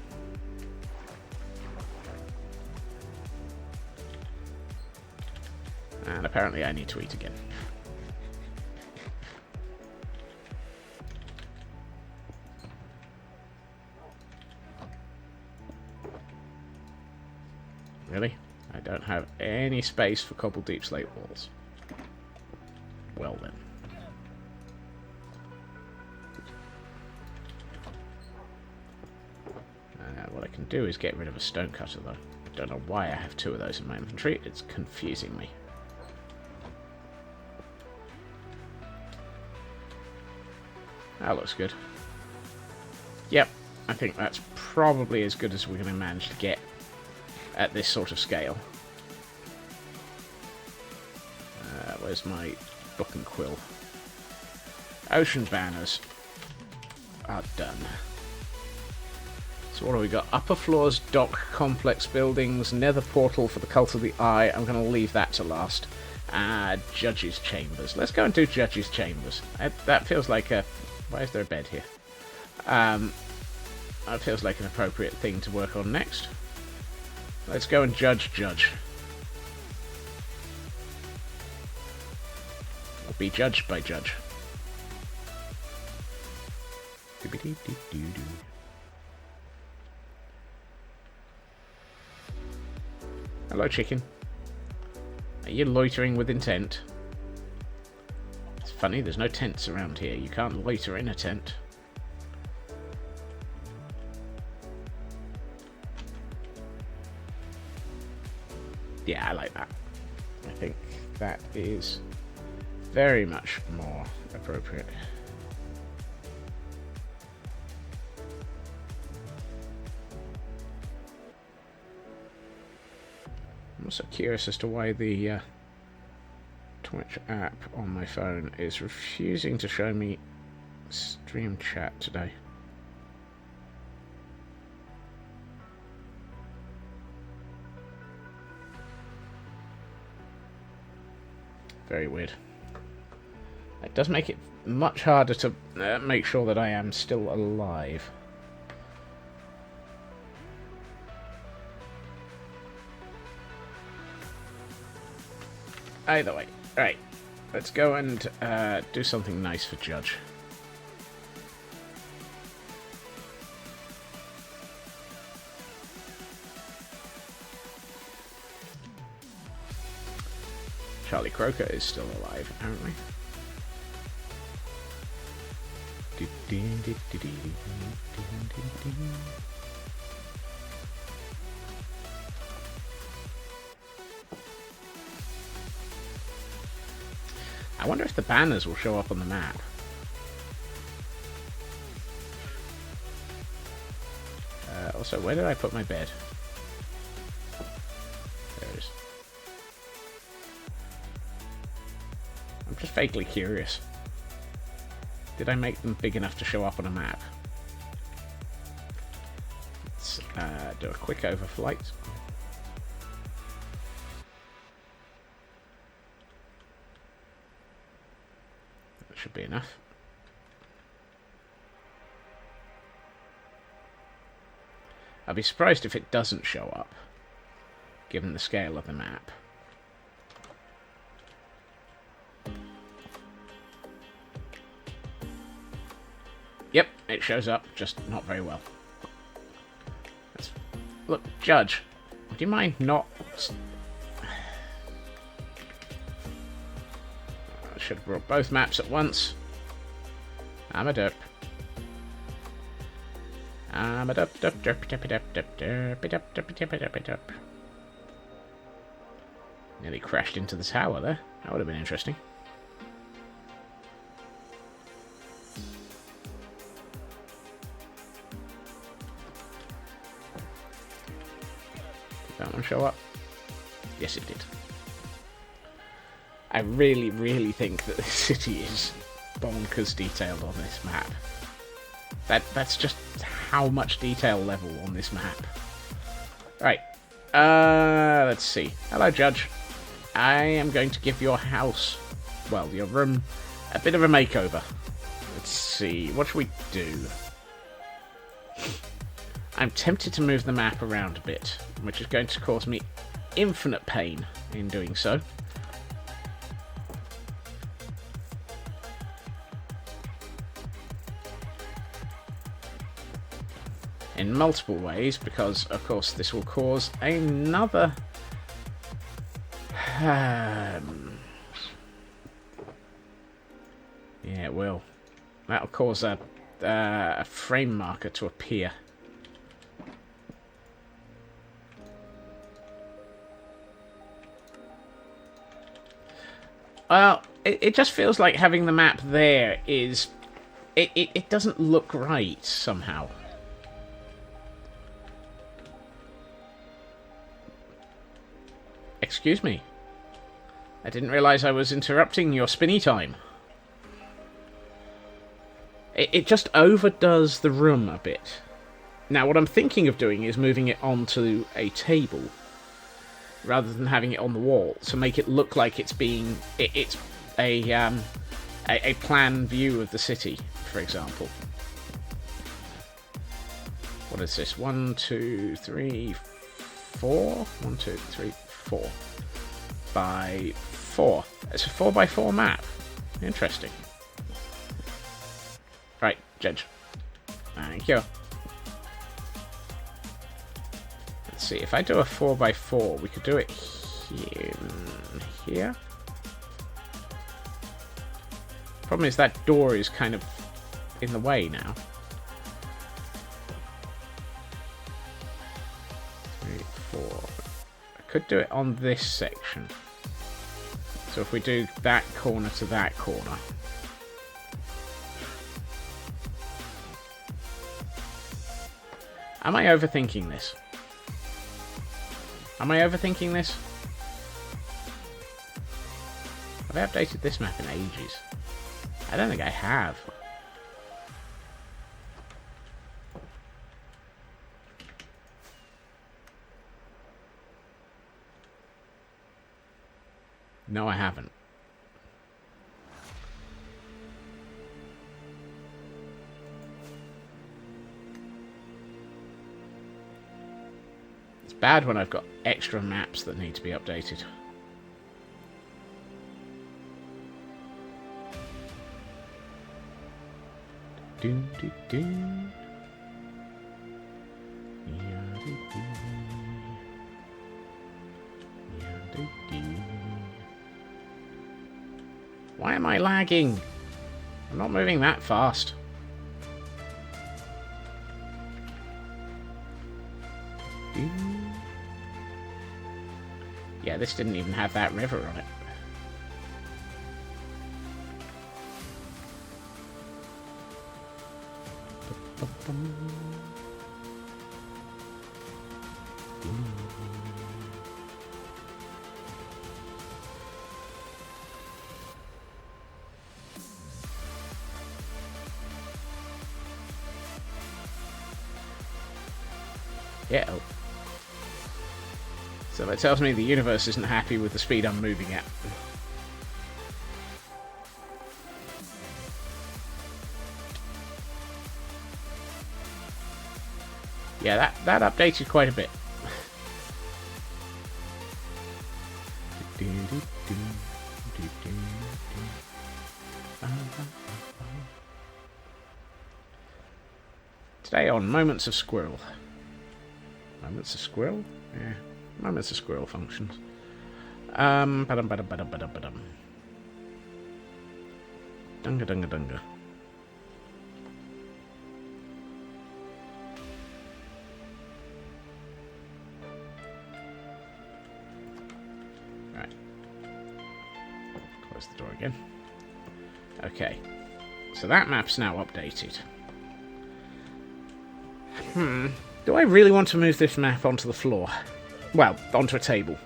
B: And apparently I need to eat again. Really? I don't have any space for cobbled deep slate walls. Well then. What I can do is get rid of a stone cutter, though. I don't know why I have 2 of those in my inventory. It's confusing me. That looks good. Yep, I think that's probably as good as we're going to manage to get at this sort of scale. Where's my book and quill? Ocean banners are done. So what do we got? Upper floors, dock, complex buildings, nether portal for the cult of the eye. I'm going to leave that to last. Judge's chambers. Let's go and do Judge's chambers. That feels like a... Why is there a bed here? That feels like an appropriate thing to work on next. Let's go and judge. Or be judged by Judge. Hello, chicken. Are you loitering with intent? It's funny, there's no tents around here. You can't loiter in a tent. Yeah, I like that. I think that is very much more appropriate. I'm also curious as to why the Twitch app on my phone is refusing to show me stream chat today. Very weird. It does make it much harder to make sure that I am still alive. Either way. Right. Let's go and do something nice for Judge. Charlie Croker is still alive, apparently. I wonder if the banners will show up on the map. Also, where did I put my bed? There it is. I'm just vaguely curious. Did I make them big enough to show up on a map? Let's do a quick overflight. That should be enough. I'll be surprised if it doesn't show up, given the scale of the map. Yep, it shows up, just not very well. Look, Judge, would you mind not... I should have brought both maps at once. I'm a derp. I'm a derp, derp, derp, derp, derp, derp, derp, derp, derp, derp, derp, derp. Nearly crashed into the tower there. That would have been interesting. Did that one show up? Yes, it did. I really, really think that this city is bonkers detailed on this map. That's just how much detail level on this map. Right. Let's see. Hello, Judge. I am going to give your house, well, your room, a bit of a makeover. Let's see. What should we do? I'm tempted to move the map around a bit, which is going to cause me infinite pain in doing so. In multiple ways, because of course this will cause another Yeah, it will. That'll cause a frame marker to appear. Well, it just feels like having the map there is... It doesn't look right, somehow. Excuse me. I didn't realise I was interrupting your spinny time. It just overdoes the room a bit. Now, what I'm thinking of doing is moving it onto a table, rather than having it on the wall, to make it look like it's being... It's a plan view of the city, for example. What is this? 1, 2, 3, 4? 1, 2, 3, 4. By 4. It's a 4x4 map. Interesting. Right, Judge. Thank you. Let's see, if I do a 4x4, we could do it here. Problem is that door is kind of in the way now. 3, 4. I could do it on this section. So if we do that corner to that corner. Am I overthinking this? Am I overthinking this? Have I updated this map in ages? I don't think I have. No, I haven't. It's bad when I've got extra maps that need to be updated. Dun, dun, dun. Yeah, dun, dun. Yeah, dun, dun. Why am I lagging? I'm not moving that fast. Yeah, this didn't even have that river on it. Yeah. So that tells me the universe isn't happy with the speed I'm moving at. Yeah, that updated quite a bit. Today on Moments of Squirrel. Moments of Squirrel? Yeah. Moments of Squirrel functions. Badum. Dunga. Right. Close the door again. Okay. So that map's now updated. Do I really want to move this map onto the floor? Well, onto a table.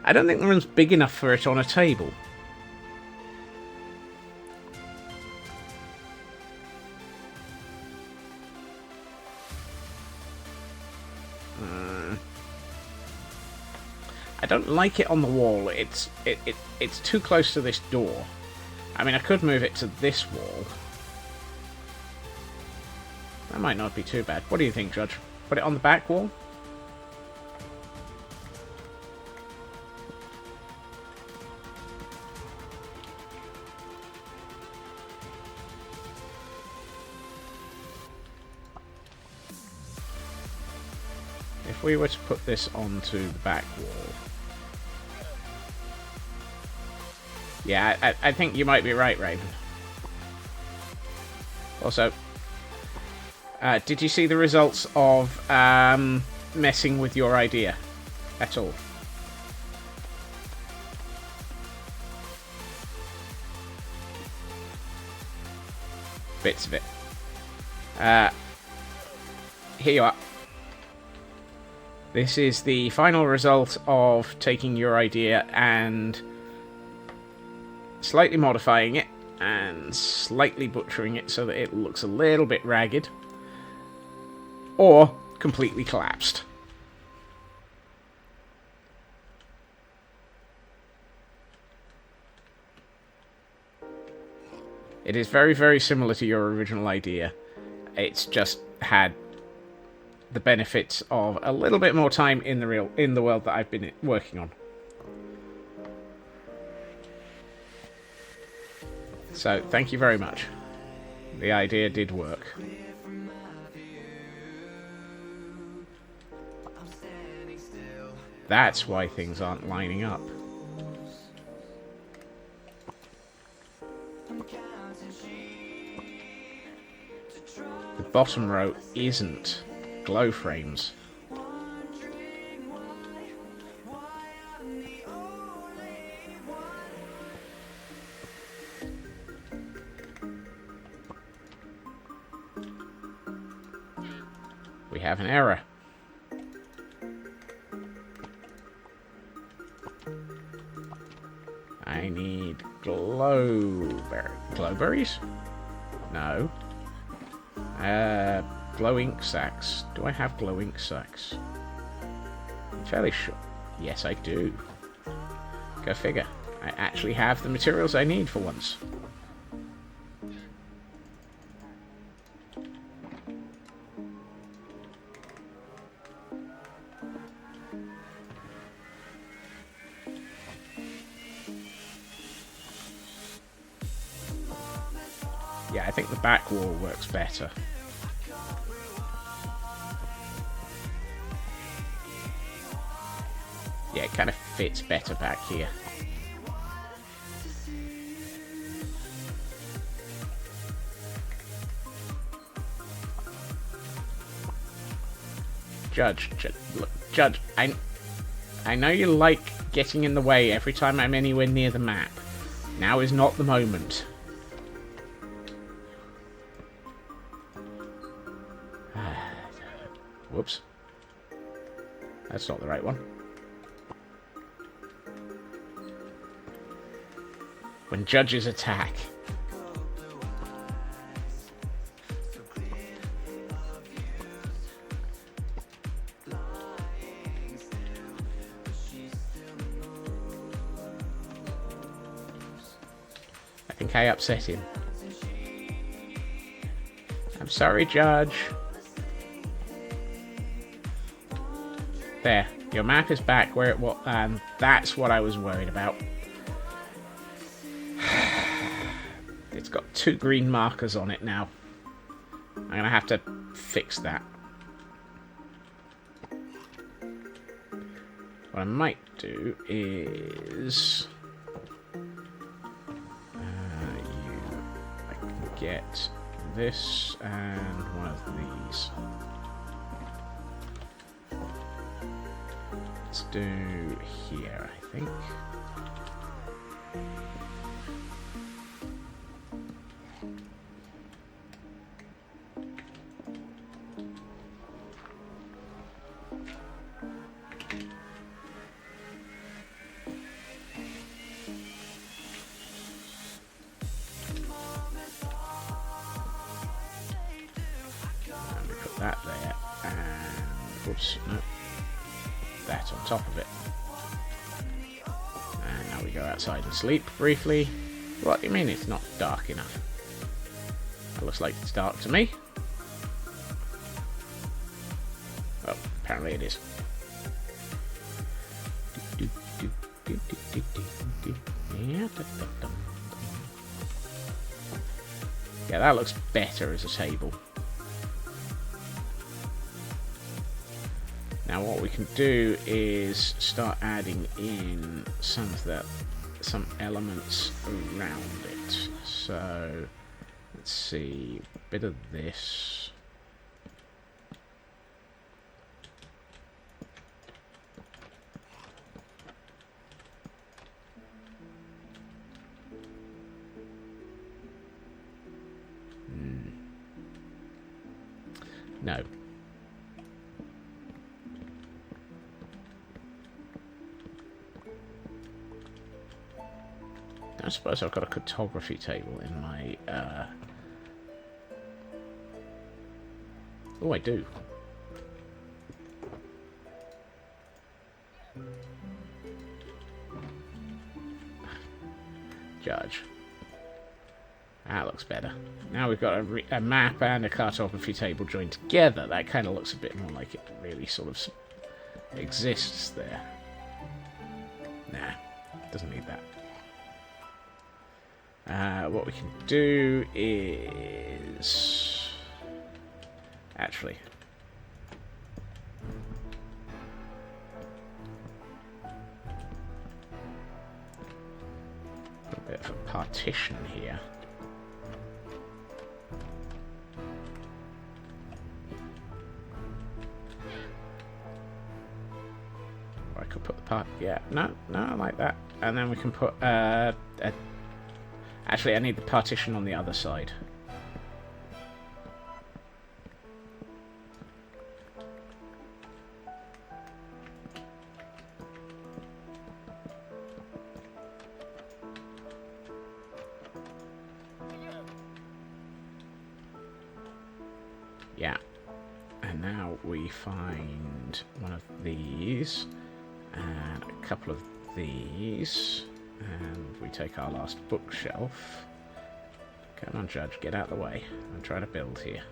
B: I don't think the room's big enough for it on a table. I don't like it on the wall. It's too close to this door. I mean, I could move it to this wall. That might not be too bad. What do you think, Judge? Put it on the back wall? If we were to put this onto the back wall... Yeah, I think you might be right, Raven. Also, did you see the results of messing with your idea at all? Bits of it. Here you are. This is the final result of taking your idea and slightly modifying it and slightly butchering it so that it looks a little bit ragged, or completely collapsed. It is very, very similar to your original idea. It's just had the benefits of a little bit more time in the world that I've been working on. So, thank you very much. The idea did work. That's why things aren't lining up. The bottom row isn't glow frames. We have an error. I need glowberries? No. Glow ink sacks. Do I have glow ink sacks? I'm fairly sure. Yes, I do. Go figure. I actually have the materials I need for once. Yeah, I think the back wall works better. Yeah, it kind of fits better back here. Judge, look, Judge, I know you like getting in the way every time I'm anywhere near the map. Now is not the moment. Whoops. That's not the right one. When judges attack. I think I upset him. I'm sorry, Judge. There, your map is back where it was, and that's what I was worried about. It's got 2 green markers on it now. I'm gonna have to fix that. What I might do is... I can get this and one of these. Let's do here, I think. And we put that there, and whoops, no. That on top of it. And now we go outside and sleep briefly. What do you mean it's not dark enough? That looks like it's dark to me. Oh, apparently it is. Yeah, that looks better as a table. Now what we can do is start adding in some elements around it. So Let's see, bit of this. No. I suppose I've got a cartography table in my... Oh, I do. Judge. That looks better. Now we've got a map and a cartography table joined together. That kind of looks a bit more like it really sort of exists there. Nah, doesn't need that. What we can do is... Actually... Put a bit of a partition here. I could put the part... Yeah, no, I like that. And then we can put actually, I need the partition on the other side. Yeah. And now we find one of these and a couple of these. And we take our last bookshelf. Come on, Judge, get out of the way. I'm trying to build here.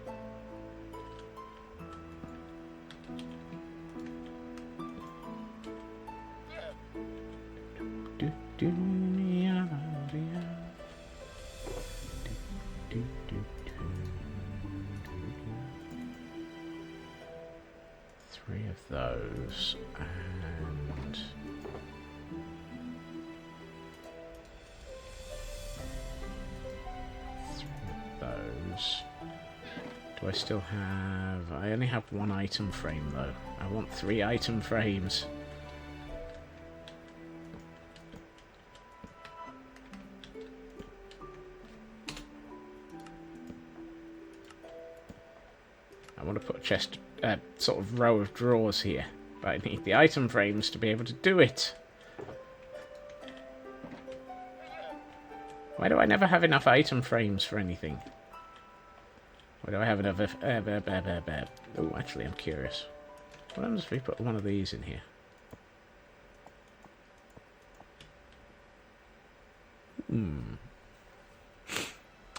B: Three of those, and... Do I still have... I only have one item frame, though. I want 3 item frames. I want to put a chest... sort of row of drawers here. But I need the item frames to be able to do it. Why do I never have enough item frames for anything? Why do I have enough... Oh, actually, I'm curious. What happens if we put one of these in here?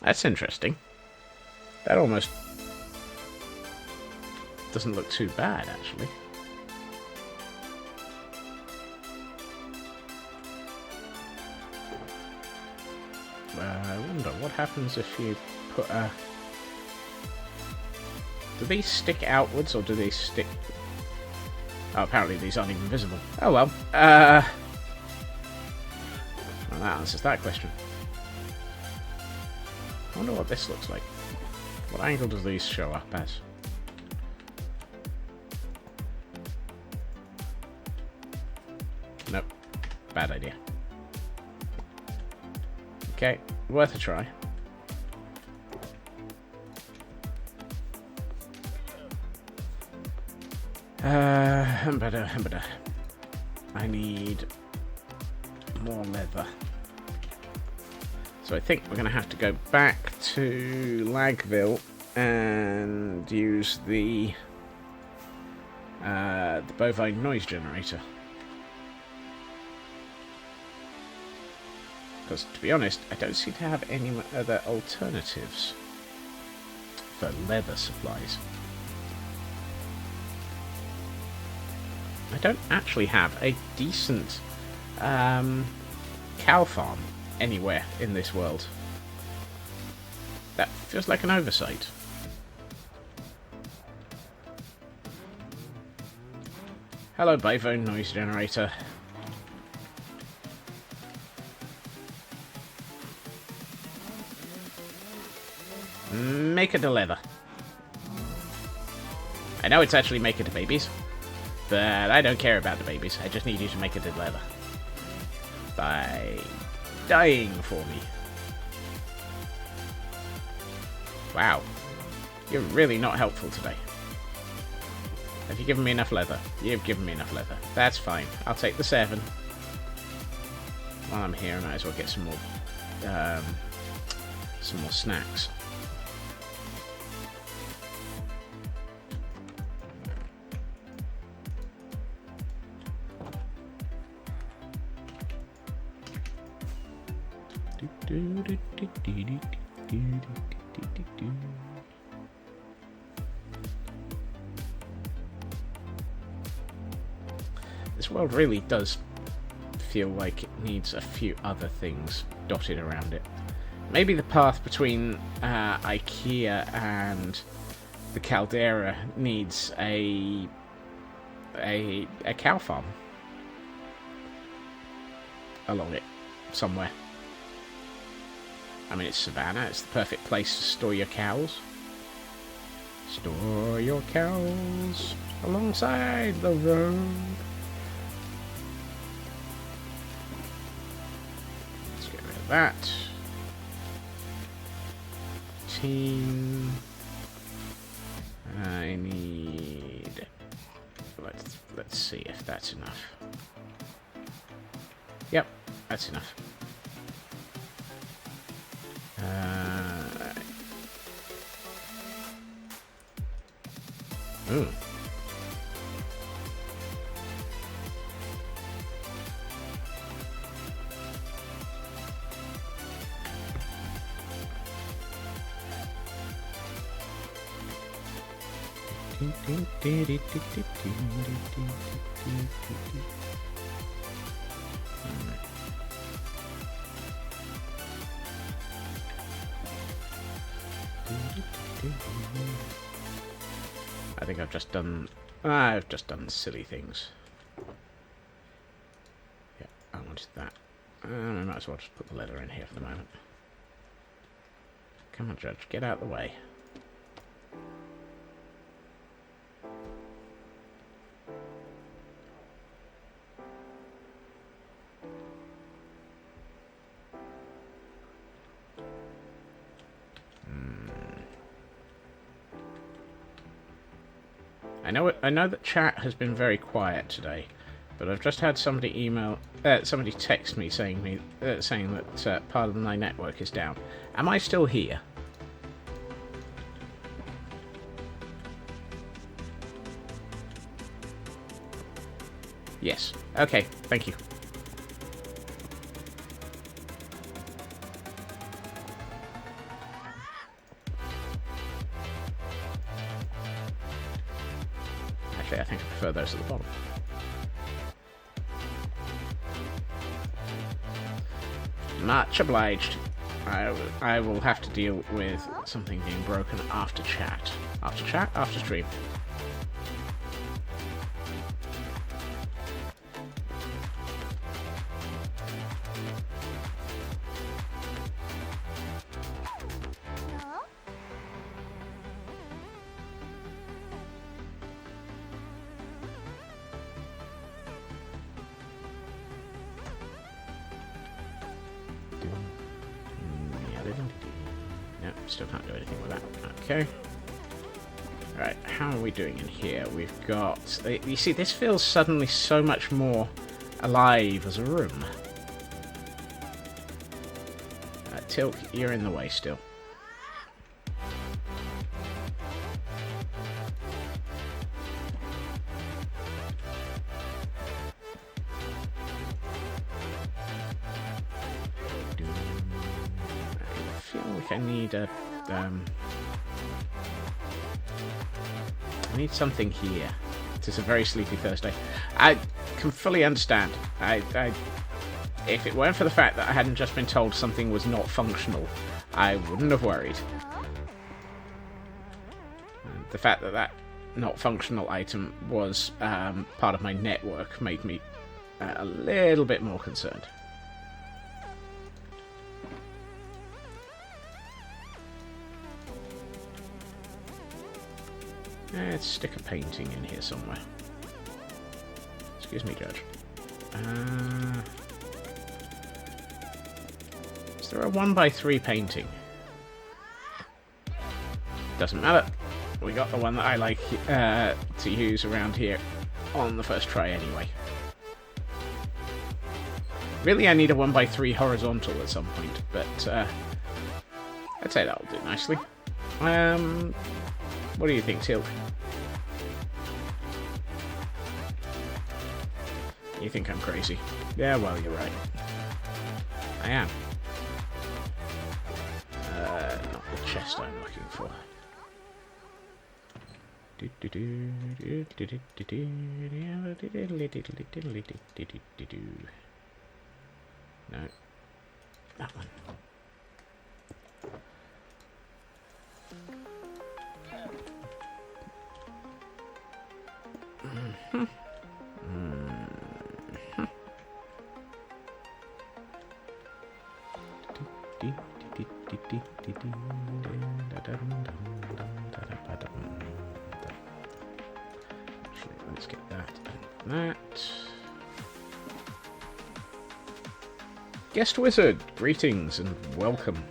B: That's interesting. That almost doesn't look too bad, actually. I wonder what happens if you put a... Do these stick outwards or do they stick... Oh, apparently these aren't even visible. Oh well. Well, that answers that question. I wonder what this looks like. What angle does these show up as? Nope. Bad idea. Okay, worth a try. I need more leather. So I think we're going to have to go back to Lagville and use the bovine noise generator. Because, to be honest, I don't seem to have any other alternatives for leather supplies. I don't actually have a decent cow farm anywhere in this world. That feels like an oversight. Hello, bovine noise generator. Make it a leather. I know it's actually make it to babies, but I don't care about the babies. I just need you to make it a leather. By dying for me. Wow. You're really not helpful today. Have you given me enough leather? You've given me enough leather. That's fine. I'll take the 7. While I'm here, I might as well get some more snacks. This world really does feel like it needs a few other things dotted around it. Maybe the path between IKEA and the Caldera needs a cow farm along it somewhere. I mean, it's Savannah. It's the perfect place to store your cows. Store your cows alongside the road. Let's get rid of that. Team. I need... Let's see if that's enough. Yep, that's enough. Ooh. I think I've just done silly things. Yeah, I wanted that. I might as well just put the leather in here for the moment. Come on, Judge, get out of the way. I know that chat has been very quiet today, but I've just had somebody somebody text me saying that part of my network is down. Am I still here? Yes. Okay. Thank you. I think I prefer those at the bottom. Much obliged. I will have to deal with something being broken after chat. After chat? After stream. Nope, still can't do anything with that. Okay. Alright, how are we doing in here? We've got... You see, this feels suddenly so much more alive as a room. Tilk, you're in the way still. I need a I need something here. It is a very sleepy Thursday. I can fully understand. If it weren't for the fact that I hadn't just been told something was not functional, I wouldn't have worried. The fact that that not functional item was part of my network made me a little bit more concerned. Let's stick a painting in here somewhere. Excuse me, Judge. Is there a 1x3 painting? Doesn't matter. We got the one that I like to use around here on the first try anyway. Really, I need a 1x3 horizontal at some point, but I'd say that'll do nicely. What do you think, Tilt? You think I'm crazy? Yeah, well, you're right. I am. Not the chest I'm looking for. No. That one. Let's get that and that. Guest Wizard, greetings and welcome.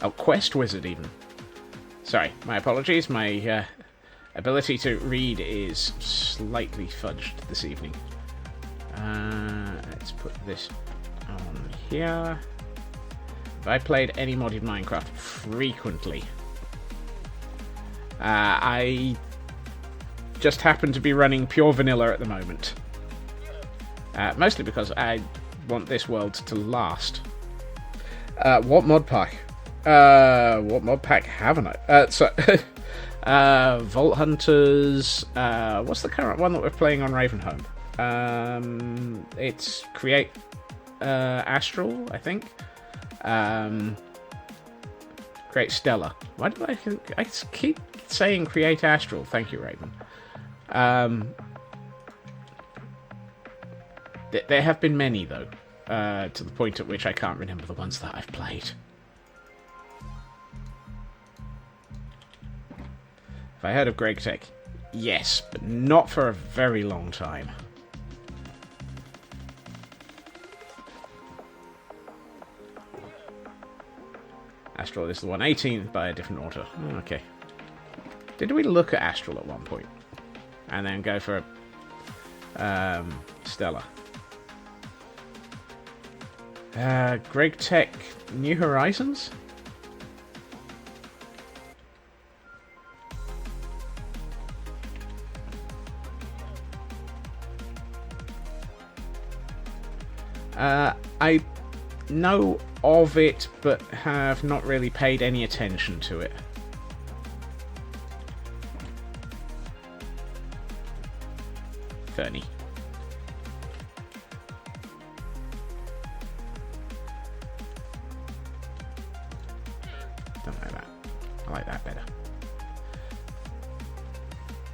B: Oh, Quest Wizard even. Sorry, my apologies. My ability to read is slightly fudged this evening. Let's put this on here. Have I played any modded Minecraft? Frequently. I just happen to be running pure vanilla at the moment. Mostly because I want this world to last. What mod pack? What mod pack haven't I? Vault Hunters. What's the current one that we're playing on Ravenholm? It's Create Astral, I think. Create Stellar. Why do I keep saying Create Astral? Thank you, Raven. There have been many, though, to the point at which I can't remember the ones that I've played. Have I heard of Greg Tech? Yes, but not for a very long time. Astral is the one, 18 by a different author. Oh, okay. Did we look at Astral at one point? And then go for Stellar. Greg Tech, New Horizons? I know of it, but have not really paid any attention to it. Fernie. Don't like that. I like that better.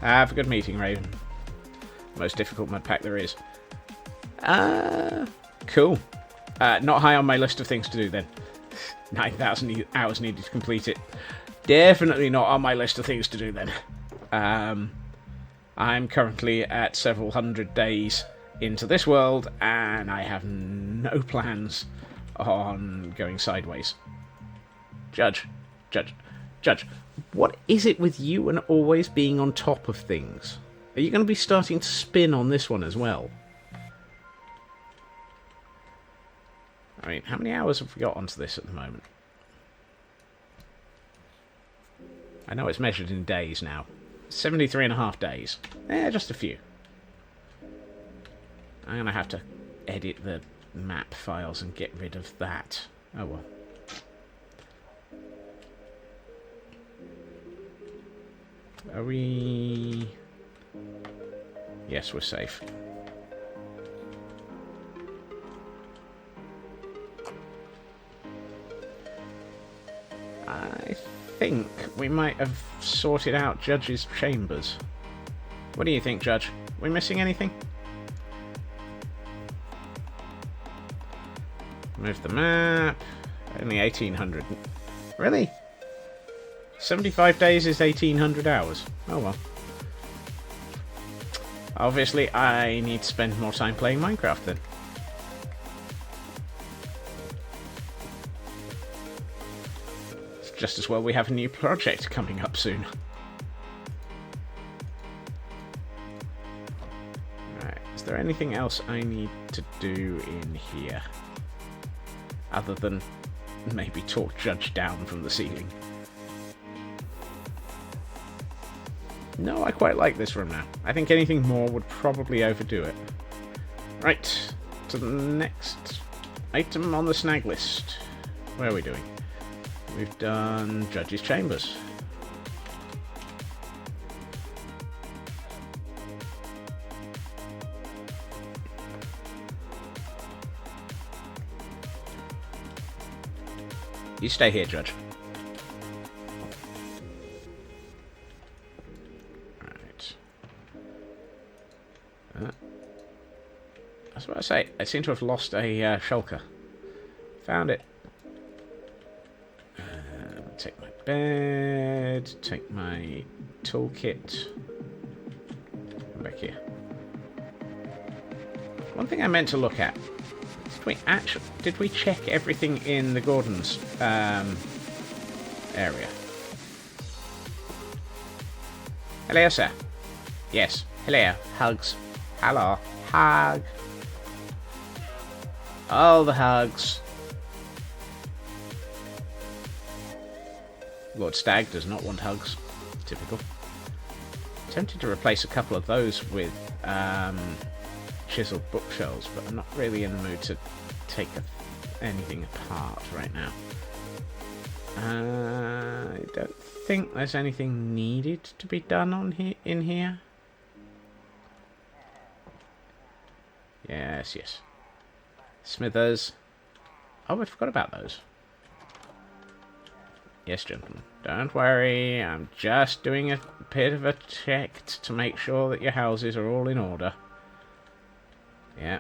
B: Have a good meeting, Raven. Most difficult mud pack there is. Cool. Not high on my list of things to do then. 9,000 hours needed to complete it. Definitely not on my list of things to do then. I'm currently at several hundred days into this world, and I have no plans on going sideways. Judge, what is it with you and always being on top of things? Are you going to be starting to spin on this one as well? I mean, how many hours have we got onto this at the moment? I know it's measured in days now. 73.5 days. Just a few. I'm going to have to edit the map files and get rid of that. Oh well. Are we... Yes, we're safe. I think we might have sorted out Judge's chambers. What do you think, Judge? Are we missing anything? Move the map. Only 1,800. Really? 75 days is 1,800 hours. Oh well. Obviously, I need to spend more time playing Minecraft then. It's just as well we have a new project coming up soon. Right, is there anything else I need to do in here? Other than maybe talk Judge down from the ceiling. No, I quite like this room now. I think anything more would probably overdo it. Right, to the next item on the snag list. Where are we doing? We've done Judge's Chambers. You stay here, Judge. Right. I was about to say, I seem to have lost a shulker. Found it. Take my bed, take my toolkit. Come back here. One thing I meant to look at. Did we check everything in the Gordon's area? Hello, sir. Yes. Hello. Hugs. Hello. Hug. All the hugs. Lord Stag does not want hugs. Typical. Tempted to replace a couple of those with chiseled bookshelves, but I'm not really in the mood to take anything apart right now. I don't think there's anything needed to be done in here. Yes, yes. Smithers. Oh, I forgot about those. Yes, gentlemen. Don't worry, I'm just doing a bit of a check to make sure that your houses are all in order. Yeah.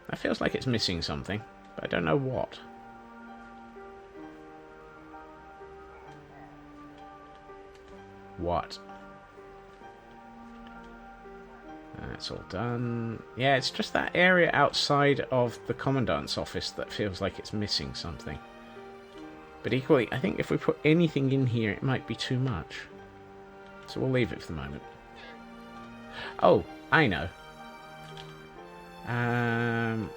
B: That feels like it's missing something, but I don't know what. What? That's all done. Yeah, it's just that area outside of the Commandant's office that feels like it's missing something. But equally, I think if we put anything in here, it might be too much. So we'll leave it for the moment. Oh, I know.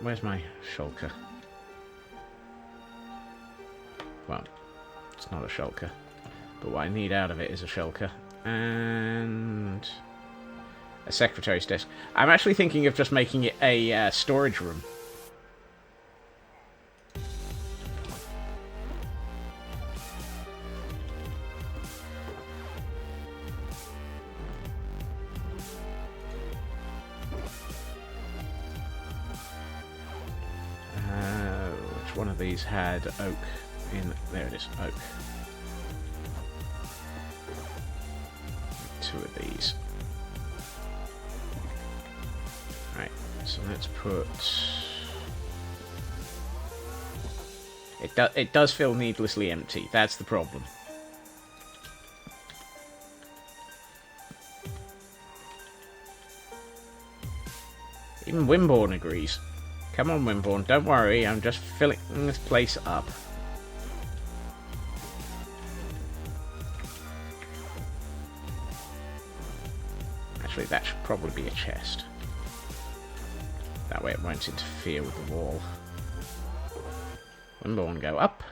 B: Where's my shulker? Well, it's not a shulker. But what I need out of it is a shulker. And a secretary's desk. I'm actually thinking of just making it a storage room. Which one of these had oak in? There it is, oak. Two of these. Right, so let's put... It does feel needlessly empty, that's the problem. Even Wimborne agrees. Come on, Wimborne, don't worry, I'm just filling this place up. Actually, that should probably be a chest. That way it won't interfere with the wall. Wimborne, go up.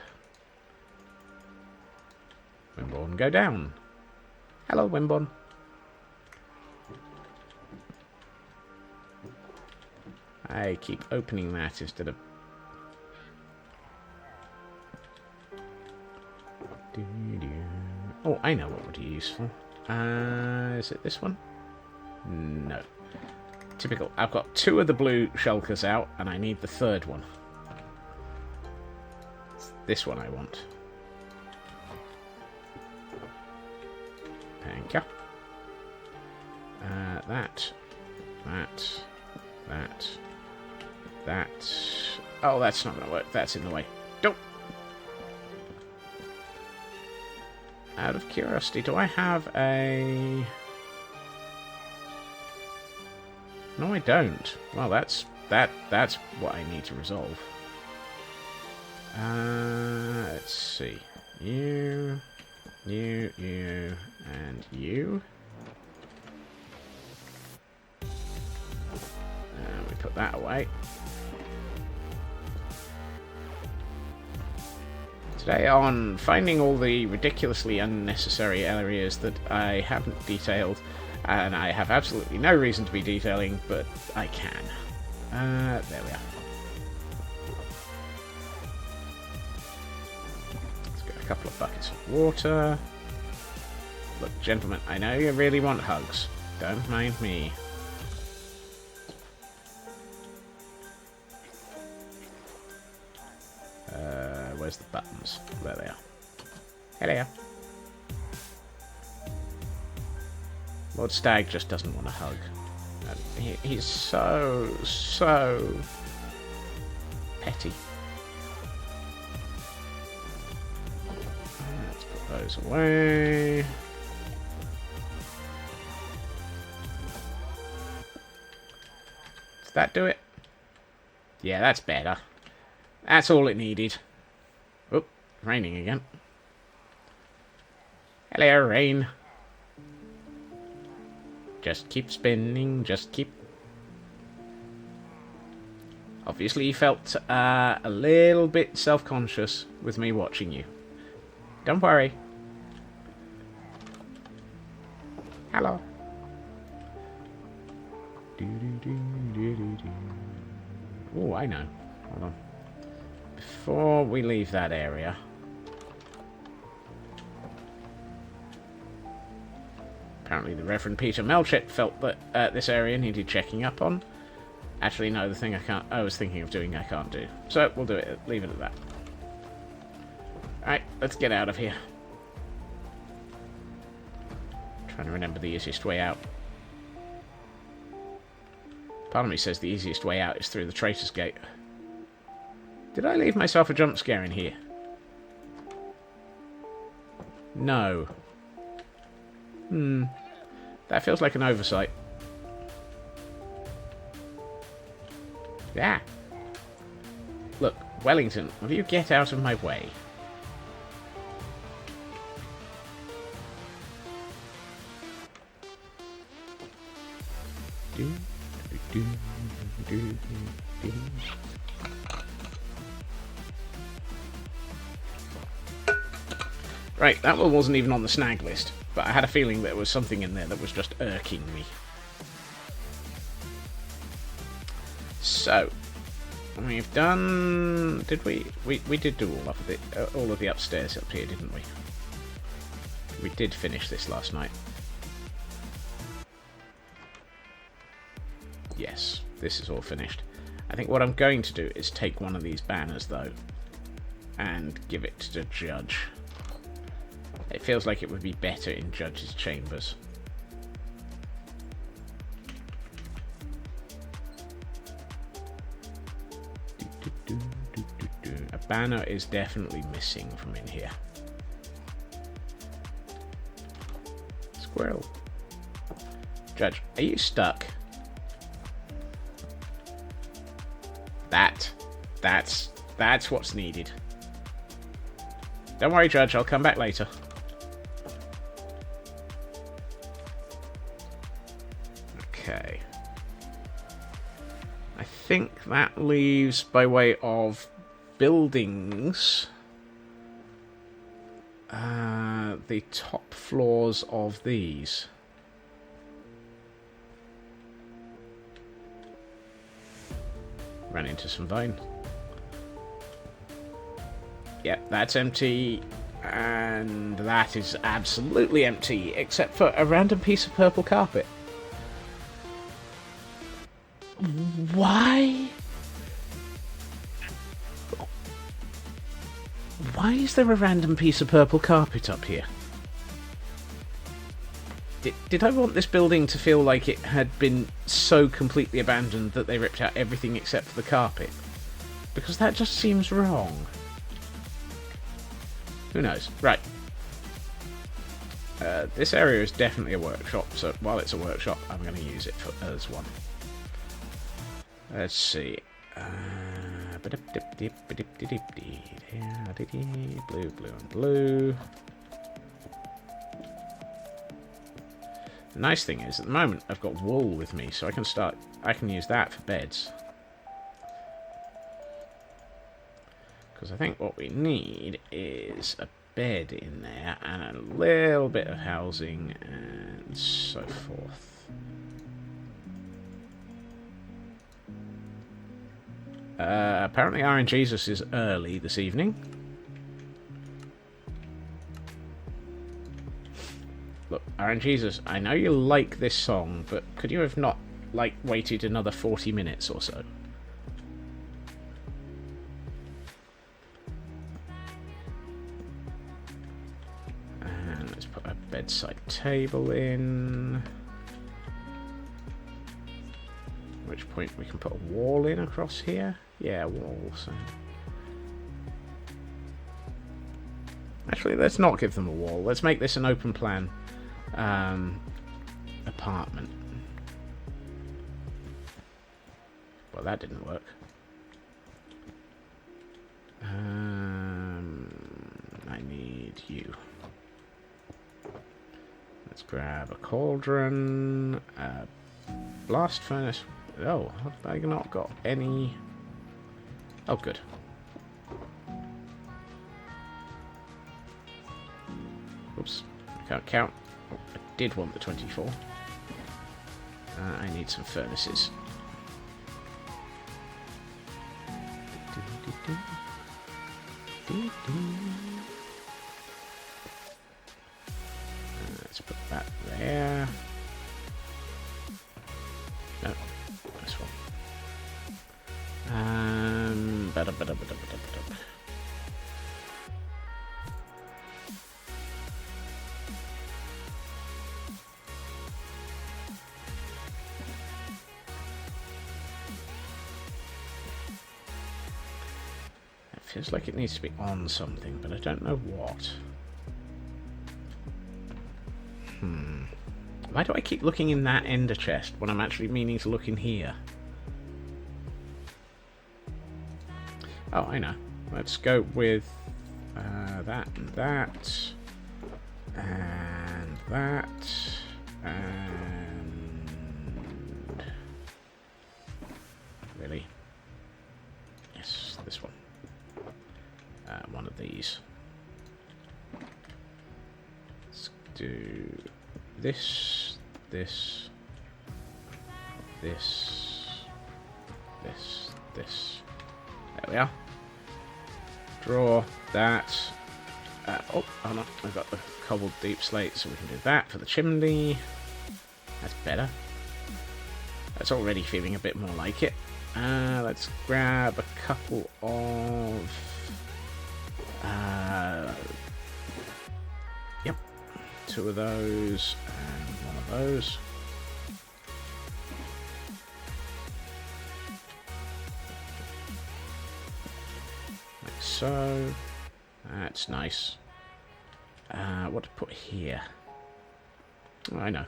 B: Wimborne, go down. Hello, Wimborne. I keep opening that instead of... Oh, I know what would be useful. Is it this one? No. Typical. I've got two of the blue shulkers out, and I need the third one. It's this one I want. Thank you. That. Oh, that's not going to work. That's in the way. Don't. out of curiosity, do I have a... No, I don't. Well, that's what I need to resolve. Let's see. You, and you. And we put that away. Today on finding all the ridiculously unnecessary areas that I haven't detailed, and I have absolutely no reason to be detailing, but I can. There we are. Let's get a couple of buckets of water. Look, gentlemen, I know you really want hugs. Don't mind me. Where's the buttons? There they are. Hello. Lord Stag just doesn't want a hug. He's so petty. Let's put those away. Does that do it? Yeah, that's better. That's all it needed. Oh, raining again. Hello, rain. Just keep spinning, just keep... Obviously you felt a little bit self-conscious with me watching you. Don't worry. Hello. Oh, I know. Hold on. Before we leave that area... Apparently the Reverend Peter Melchett felt that this area needed checking up on. Actually, no, the thing I was thinking of doing I can't do. So, we'll do it, leave it at that. Alright, let's get out of here. Trying to remember the easiest way out. Part of me says the easiest way out is through the Traitor's Gate. Did I leave myself a jump scare in here? No. That feels like an oversight. Yeah. Look, Wellington, will you get out of my way? Right, that one wasn't even on the snag list, but I had a feeling there was something in there that was just irking me. So, we've done... Did we? We did do all of the upstairs up here, didn't we? We did finish this last night. Yes, this is all finished. I think what I'm going to do is take one of these banners, though, and give it to Judge. It feels like it would be better in Judge's chambers. A banner is definitely missing from in here. Squirrel. Judge, are you stuck? That's what's needed. Don't worry, Judge, I'll come back later. Okay. I think that leaves, by way of buildings, the top floors of these. Ran into some vine. Yep, that's empty. And that is absolutely empty, except for a random piece of purple carpet. Why? Why is there a random piece of purple carpet up here? Did I want this building to feel like it had been so completely abandoned that they ripped out everything except for the carpet? Because that just seems wrong. Who knows? Right. This area is definitely a workshop, so while it's a workshop, I'm going to use it as one. Let's see. Blue, blue, and blue. The nice thing is, at the moment, I've got wool with me, so I can use that for beds. Because I think what we need is a bed in there, and a little bit of housing, and so forth. Apparently Iron Jesus is early this evening. Look, Iron Jesus, I know you like this song, but could you have not, like, waited another 40 minutes or so? And let's put a bedside table in. At which point we can put a wall in across here. Yeah, wall, so... Actually, let's not give them a wall. Let's make this an open plan apartment. Well, that didn't work. I need you. Let's grab a cauldron, a blast furnace. Oh, have I not got any? Oh, good. Oops, I can't count. Oh, I did want the 24. I need some furnaces. Let's put that there. No, this one. Feels like it needs to be on something, but I don't know what. Why do I keep looking in that ender chest when I'm actually meaning to look in here? Oh, I know. Let's go with that and that. And that. And... Really? Yes, this one. One of these. Let's do this, this, this, this, this. There we are. Draw that. Oh no, I've got the cobbled deep slate, so we can do that for the chimney. That's better. That's already feeling a bit more like it. Let's grab a couple of... yep, 2 of those and 1 of those. Like so. That's nice. What to put here? Oh, I know.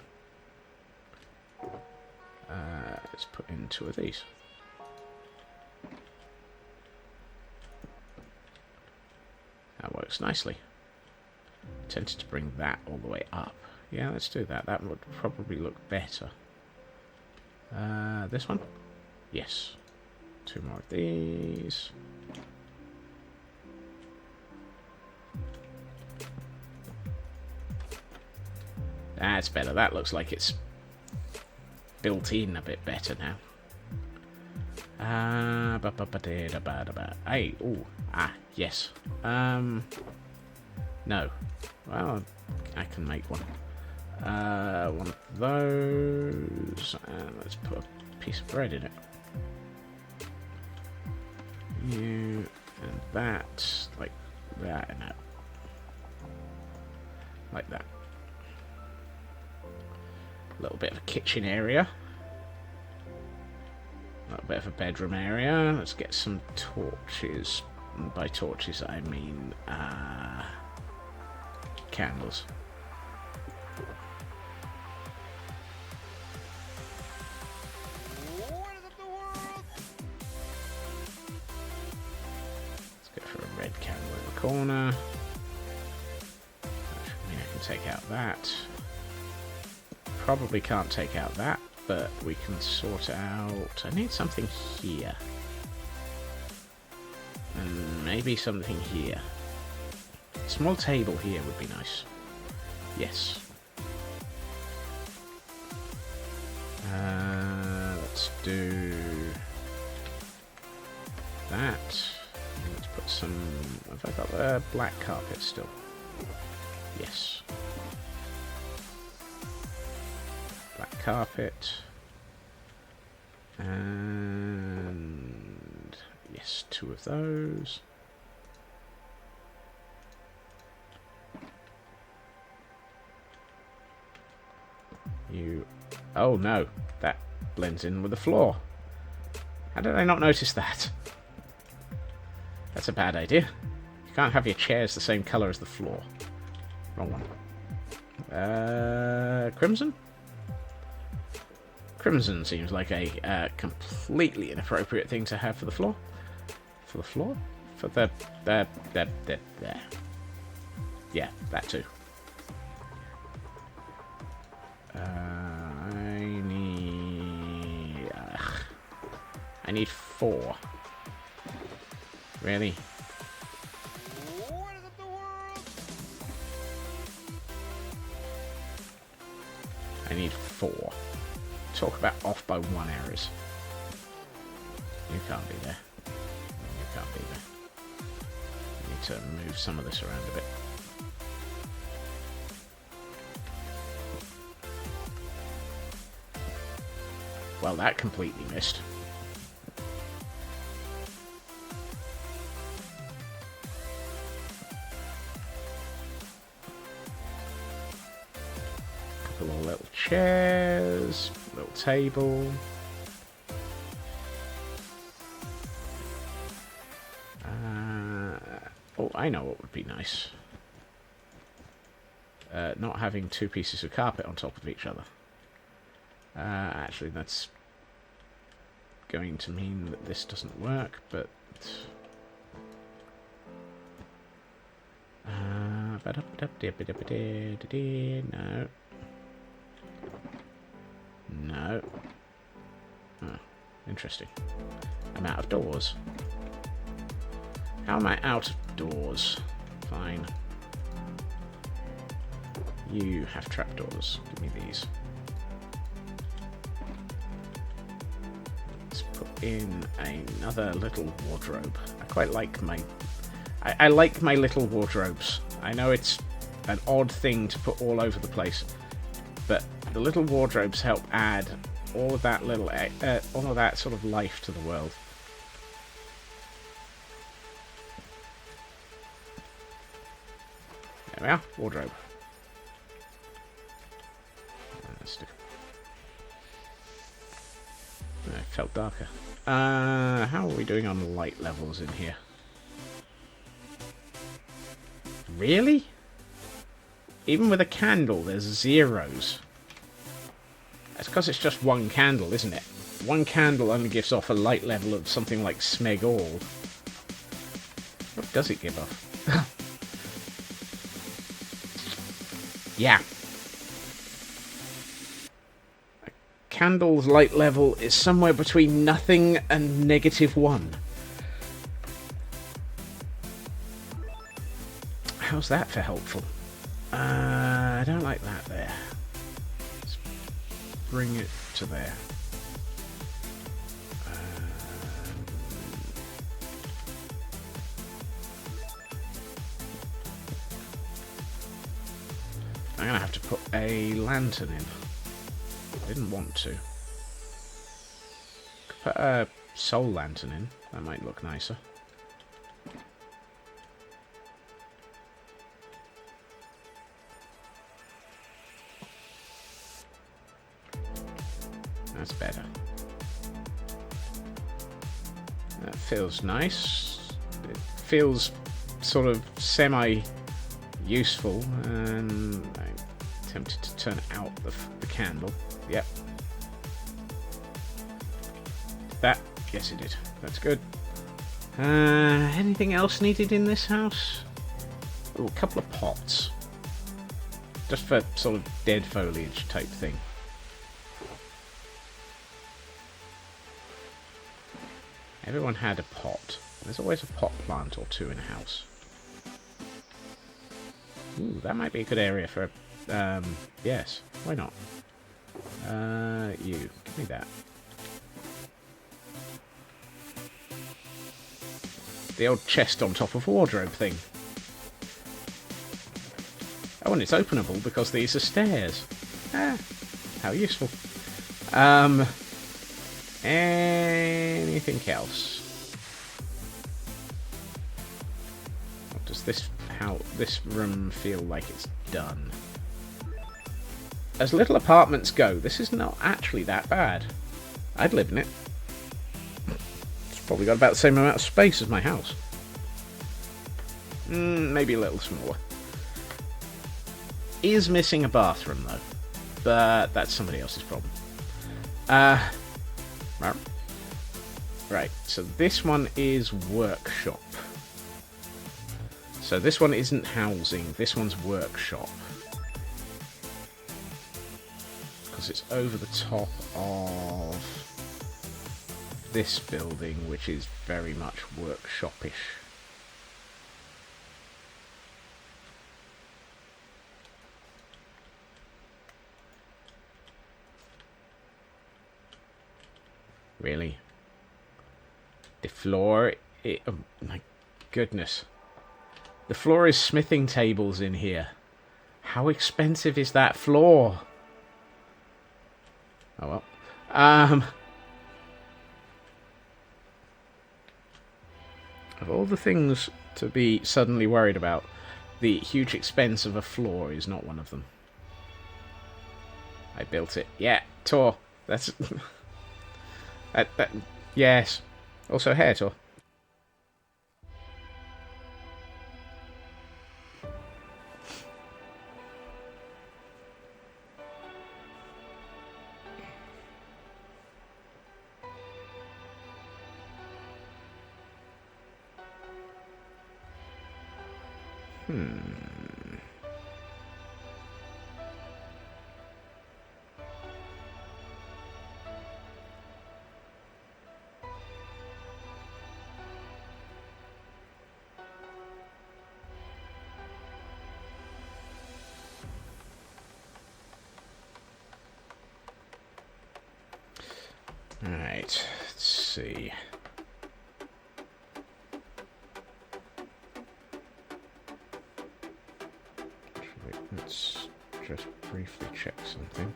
B: Let's put in 2 of these. That works nicely. Tempted to bring that all the way up. Yeah, let's do that. That would probably look better. This one? Yes. 2 more of these. That's better. That looks like it's built in a bit better now. Hey, ooh, yes. No. Well, I can make one. One of those, and let's put a piece of bread in it. You and that, like that, and that, like that. A little bit of a kitchen area. A little bit of a bedroom area. Let's get some torches. And by torches, I mean candles. Go for a red candle in the corner. I mean, I can take out that. Probably can't take out that, but we can sort out... I need something here. And maybe something here. A small table here would be nice. Yes. Let's do that. Let's put some... Have I got the black carpet still? Yes. Black carpet. And... yes, 2 of those. You... oh no, that blends in with the floor. How did I not notice that? That's a bad idea. You can't have your chairs the same colour as the floor. Wrong one. Crimson? Crimson seems like a completely inappropriate thing to have for the floor. For the floor? For the yeah, that too. I need 4. Really?
A: What is up the world?
B: I need 4. Talk about off by 1 errors. You can't be there. You can't be there. I need to move some of this around a bit. Well, that completely missed. Couple of little chairs, little table. Oh, I know what would be nice. Not having 2 pieces of carpet on top of each other. Actually, that's going to mean that this doesn't work, but... no. No. Oh, interesting. I'm out of doors. How am I out of doors? Fine. You have trapdoors. Give me these. In another little wardrobe. I quite like my... I like my little wardrobes. I know it's an odd thing to put all over the place, but the little wardrobes help add all of that little... all of that sort of life to the world. There we are. Wardrobe. It felt darker. How are we doing on light levels in here? Really? Even with a candle, there's zeros. That's because it's just one candle, isn't it? One candle only gives off a light level of something like smeg all. What does it give off? Yeah. Candle's light level is somewhere between nothing and -1. How's that for helpful? I don't like that there. Let's bring it to there. I'm gonna have to put a lantern in. I didn't want to. Could put a soul lantern in. That might look nicer. That's better. That feels nice. It feels sort of semi-useful, and I'm tempted to turn out the candle. Yep. That, yes it did. That's good. Anything else needed in this house? Ooh, a couple of pots. Just for sort of dead foliage type thing. Everyone had a pot. There's always a pot plant or two in a house. Ooh, that might be a good area for... yes, why not? You, give me that. The old chest on top of wardrobe thing. Oh, and it's openable because these are stairs. Ah, how useful. Anything else? What does this room feel like it's done? As little apartments go, this is not actually that bad. I'd live in it. It's probably got about the same amount of space as my house. Maybe a little smaller. Is missing a bathroom though, but that's somebody else's problem. Right, so this one is workshop. So this one isn't housing, this one's workshop. Because it's over the top of this building, which is very much workshopish. Really? The floor... oh my goodness. The floor is smithing tables in here. How expensive is that floor? Oh well. Of all the things to be suddenly worried about, the huge expense of a floor is not one of them. I built it. Yeah, Tor. That's... yes. Also hair, Tor. Right, let's see. Let's just briefly check something.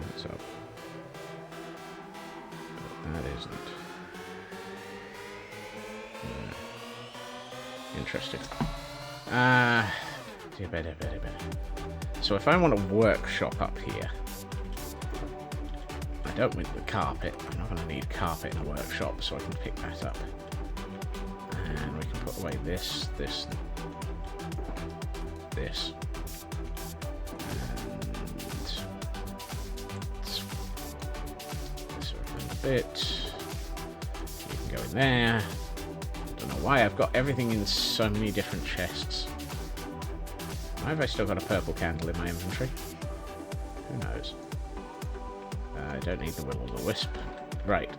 B: That's up. But that isn't. Interesting. Better. So if I want a workshop up here, I don't want the carpet. I'm not going to need carpet in a workshop, so I can pick that up. And we can put away this. And this around a bit. You can go in there. Why I've got everything in so many different chests. Why have I still got a purple candle in my inventory? Who knows? I don't need the will-o'-the-wisp. Right.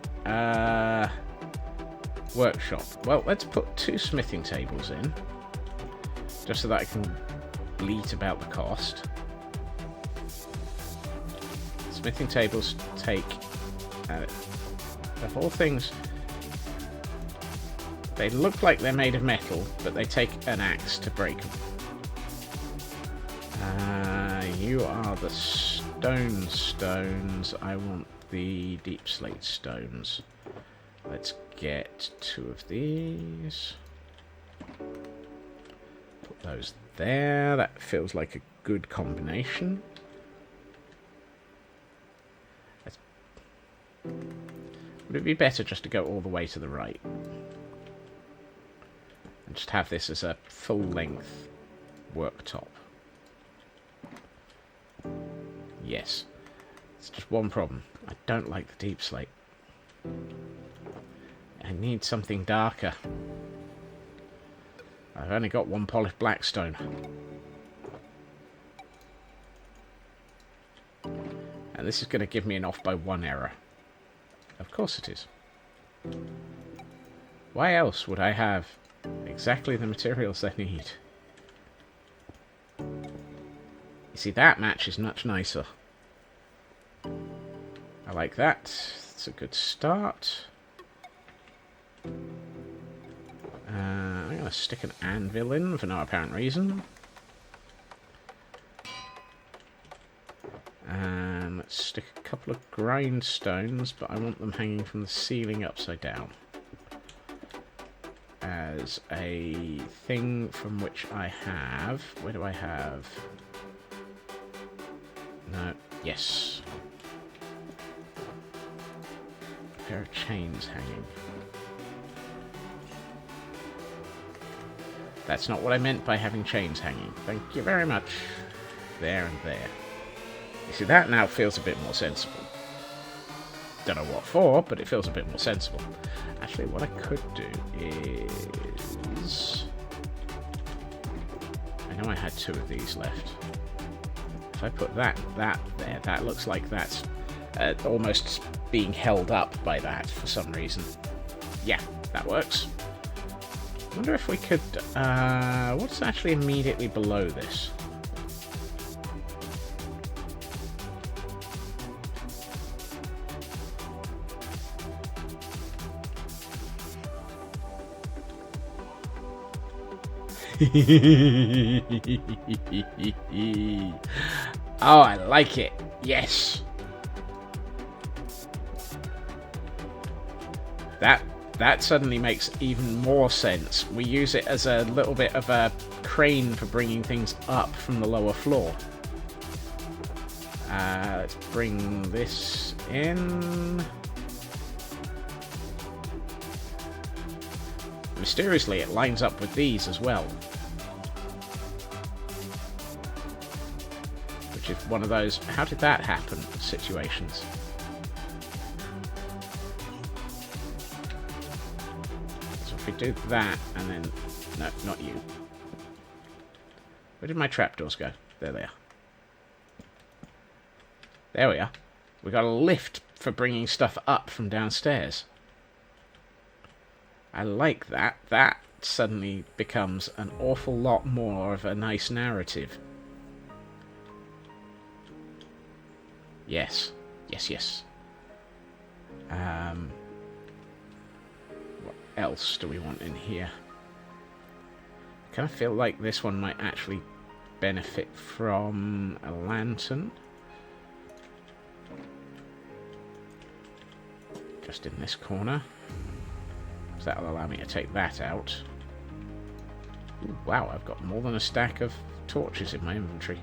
B: Workshop. Well, let's put 2 smithing tables in. Just so that I can bleat about the cost. Smithing tables take... of all things... They look like they're made of metal, but they take an axe to break them. You are the stone stones. I want the deep slate stones. Let's get 2 of these. Put those there. That feels like a good combination. Would it be better just to go all the way to the right? And just have this as a full-length worktop. Yes. It's just one problem. I don't like the deep slate. I need something darker. I've only got one polished black stone. And this is going to give me an off by 1 error. Of course it is. Why else would I have exactly the materials I need? You see, that match is much nicer. I like that. It's a good start. I'm going to stick an anvil in for no apparent reason. And let's stick a couple of grindstones, but I want them hanging from the ceiling upside down. As a thing from which I have... Where do I have? No. Yes. A pair of chains hanging. That's not what I meant by having chains hanging. Thank you very much. There and there. You see, that now feels a bit more sensible. Don't know what for, but it feels a bit more sensible. Actually, what I could do is... I know I had 2 of these left. If I put that there, that looks like that's almost being held up by that for some reason. Yeah, that works. I wonder if we could... what's actually immediately below this? Oh, I like it. Yes. That suddenly makes even more sense. We use it as a little bit of a crane for bringing things up from the lower floor. Let's bring this in. Mysteriously, it lines up with these as well. Which is one of those, how did that happen situations. So if we do that, and then... No, not you. Where did my trapdoors go? There they are. There we are. We got a lift for bringing stuff up from downstairs. I like that. That suddenly becomes an awful lot more of a nice narrative. Yes. Yes, yes. What else do we want in here? I kind of feel like this one might actually benefit from a lantern. Just in this corner. So that'll allow me to take that out. Ooh, wow, I've got more than a stack of torches in my inventory.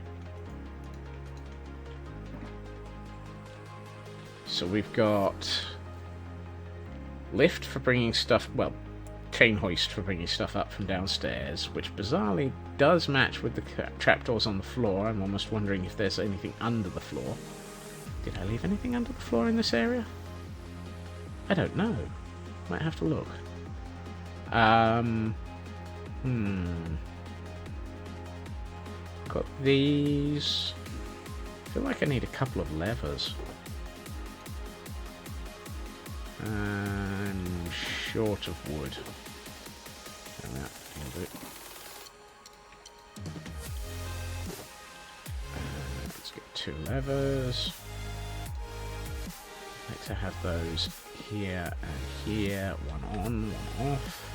B: So we've got lift for bringing stuff, well, chain hoist for bringing stuff up from downstairs, which bizarrely does match with the trapdoors on the floor. I'm almost wondering if there's anything under the floor. Did I leave anything under the floor in this area? I don't know. Might have to look. Got these. I feel like I need a couple of levers. I'm short of wood. Let's get 2 levers. I like to have those here and here. One on, one off.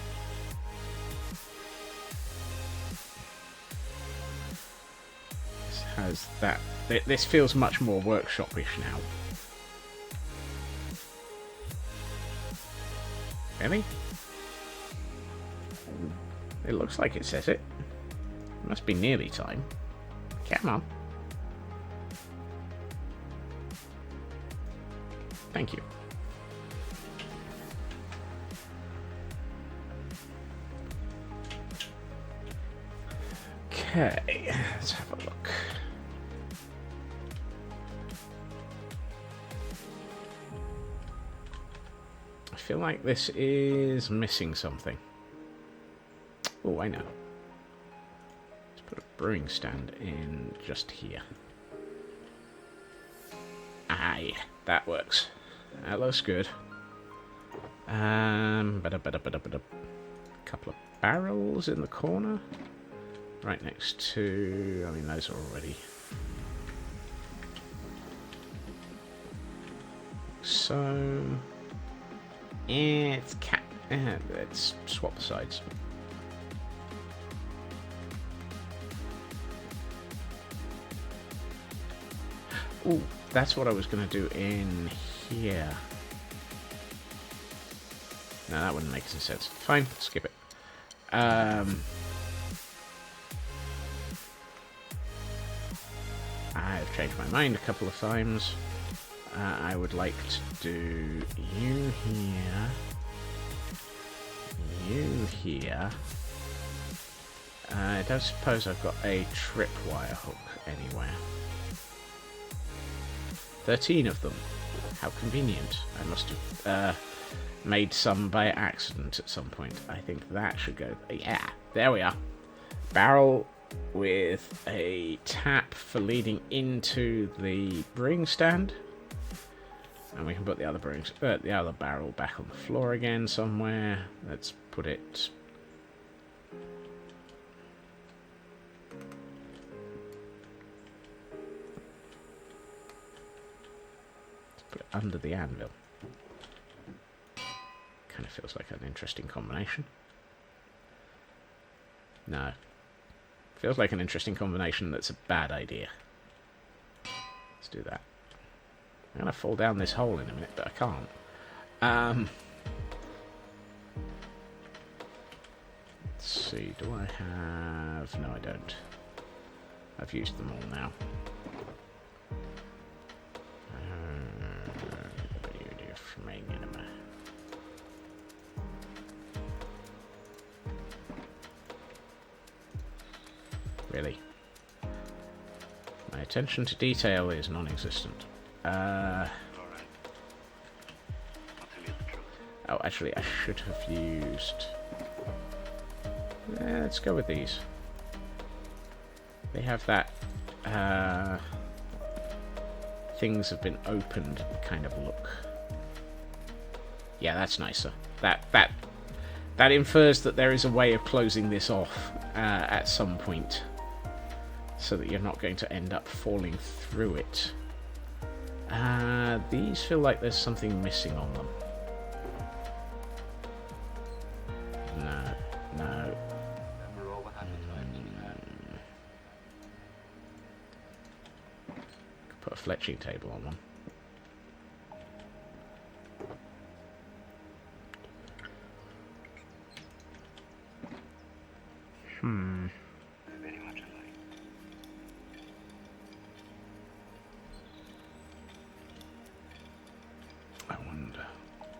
B: This has that. This feels much more workshop-ish now. Really? It looks like it says it. It must be nearly time. Come on. Thank you. Okay, let's have a look. I feel like this is missing something. Oh, I know. Let's put a brewing stand in just here. Aye, that works. That looks good. Couple of barrels in the corner. Right next to... I mean, those are already... So... It's cat... let's swap the sides. Ooh, that's what I was going to do in here. No, that wouldn't make any sense. Fine, skip it. I've changed my mind a couple of times. I would like to do you here, you here. I don't suppose I've got a tripwire hook anywhere. 13 of them. How convenient. I must have made some by accident at some point. I think that should go... Yeah, there we are. Barrel with a tap for leading into the brewing stand. And we can put the other barrel back on the floor again somewhere. Let's put it... under the anvil. Kind of feels like an interesting combination. No. Feels like an interesting combination that's a bad idea. Let's do that. I'm going to fall down this hole in a minute, but I can't. Let's see, do I have... No, I don't. I've used them all now. Really? My attention to detail is non-existent. Oh, actually, I should have used... let's go with these. They have that... things have been opened kind of look. Yeah, that's nicer. That infers that there is a way of closing this off at some point, so that you're not going to end up falling through it. These feel like there's something missing on them. No. Could put a fletching table on one. I wonder.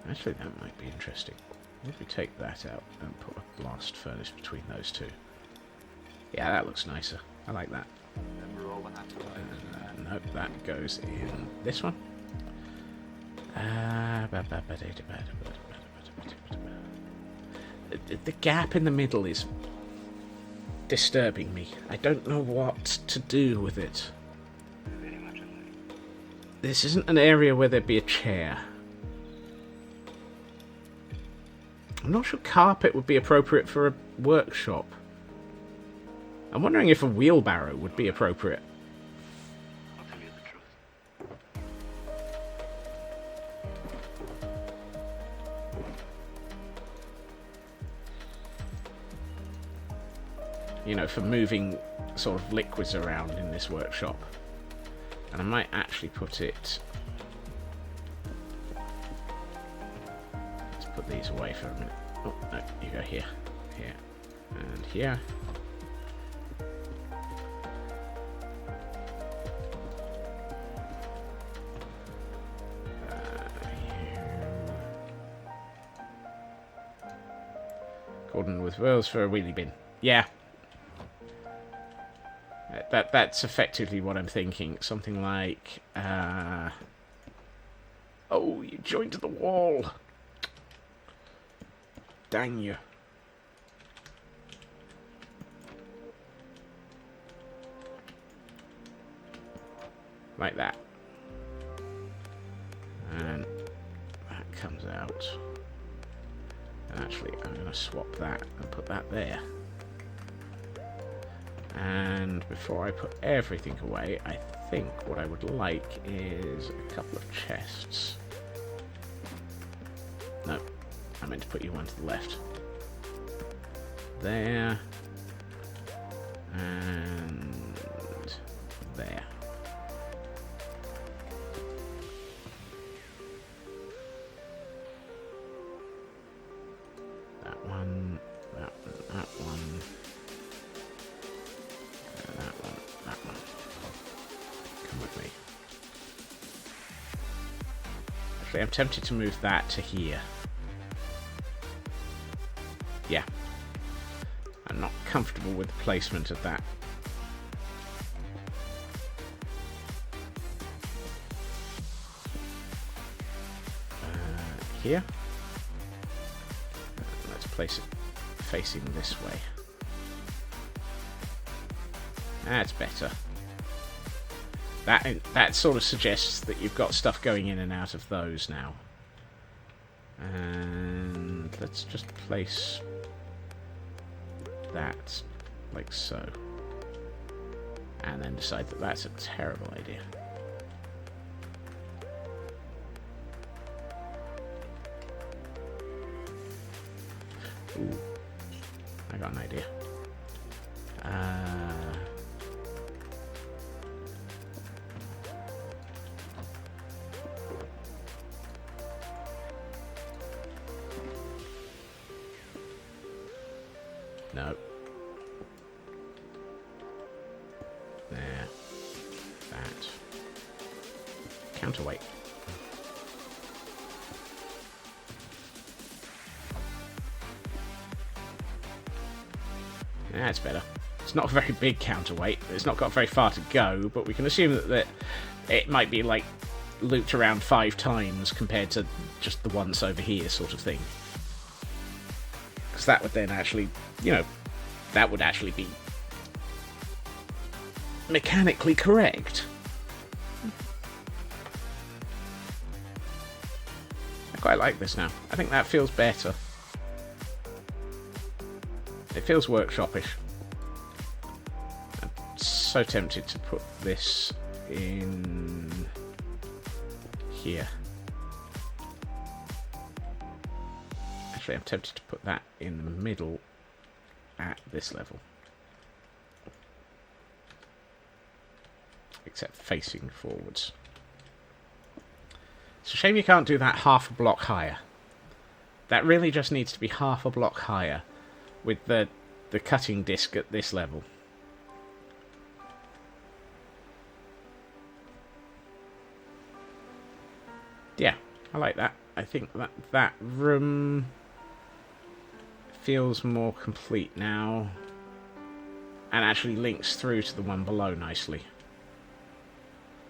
B: Actually, that might be interesting. What if we take that out and put a blast furnace between those two? Yeah, that looks nicer. I like that. Nope, that goes in this one. The gap in the middle is disturbing me. I don't know what to do with it. This isn't an area where there'd be a chair. I'm not sure carpet would be appropriate for a workshop. I'm wondering if a wheelbarrow would be appropriate.
A: I'll tell you the truth.
B: You know, for moving sort of liquids around in this workshop. And I might actually put it... Let's put these away for a minute. Oh, no, you go here, here, and here. Gordon with wheels for a wheelie bin. Yeah. That's effectively what I'm thinking. Something like... Oh, you joined to the wall. Dang you. Like that. And that comes out. And actually, I'm going to swap that and put that there. And before I put everything away, I think what I would like is a couple of chests. No, I meant to put you one to the left. There. And there. That one, that one, that one. That one. Come with me. Actually, I'm tempted to move that to here. Yeah. I'm not comfortable with the placement of that. Here. Let's place it facing this way. That's better. That sort of suggests that you've got stuff going in and out of those now. And let's just place that like so. And then decide that that's a terrible idea. Ooh, I got an idea. No. There. That. Counterweight. That's better. It's not a very big counterweight. It's not got very far to go, but we can assume that it might be like looped around 5 times compared to just the once over here sort of thing. Because that would then actually, that would actually be mechanically correct. I quite like this now. I think that feels better. It feels workshopish. I'm so tempted to put this in here. Actually, I'm tempted to put that in the middle at this level. Except facing forwards. It's a shame you can't do that half a block higher. That really just needs to be half a block higher with the cutting disc at this level. Yeah, I like that. I think that room feels more complete now and actually links through to the one below nicely.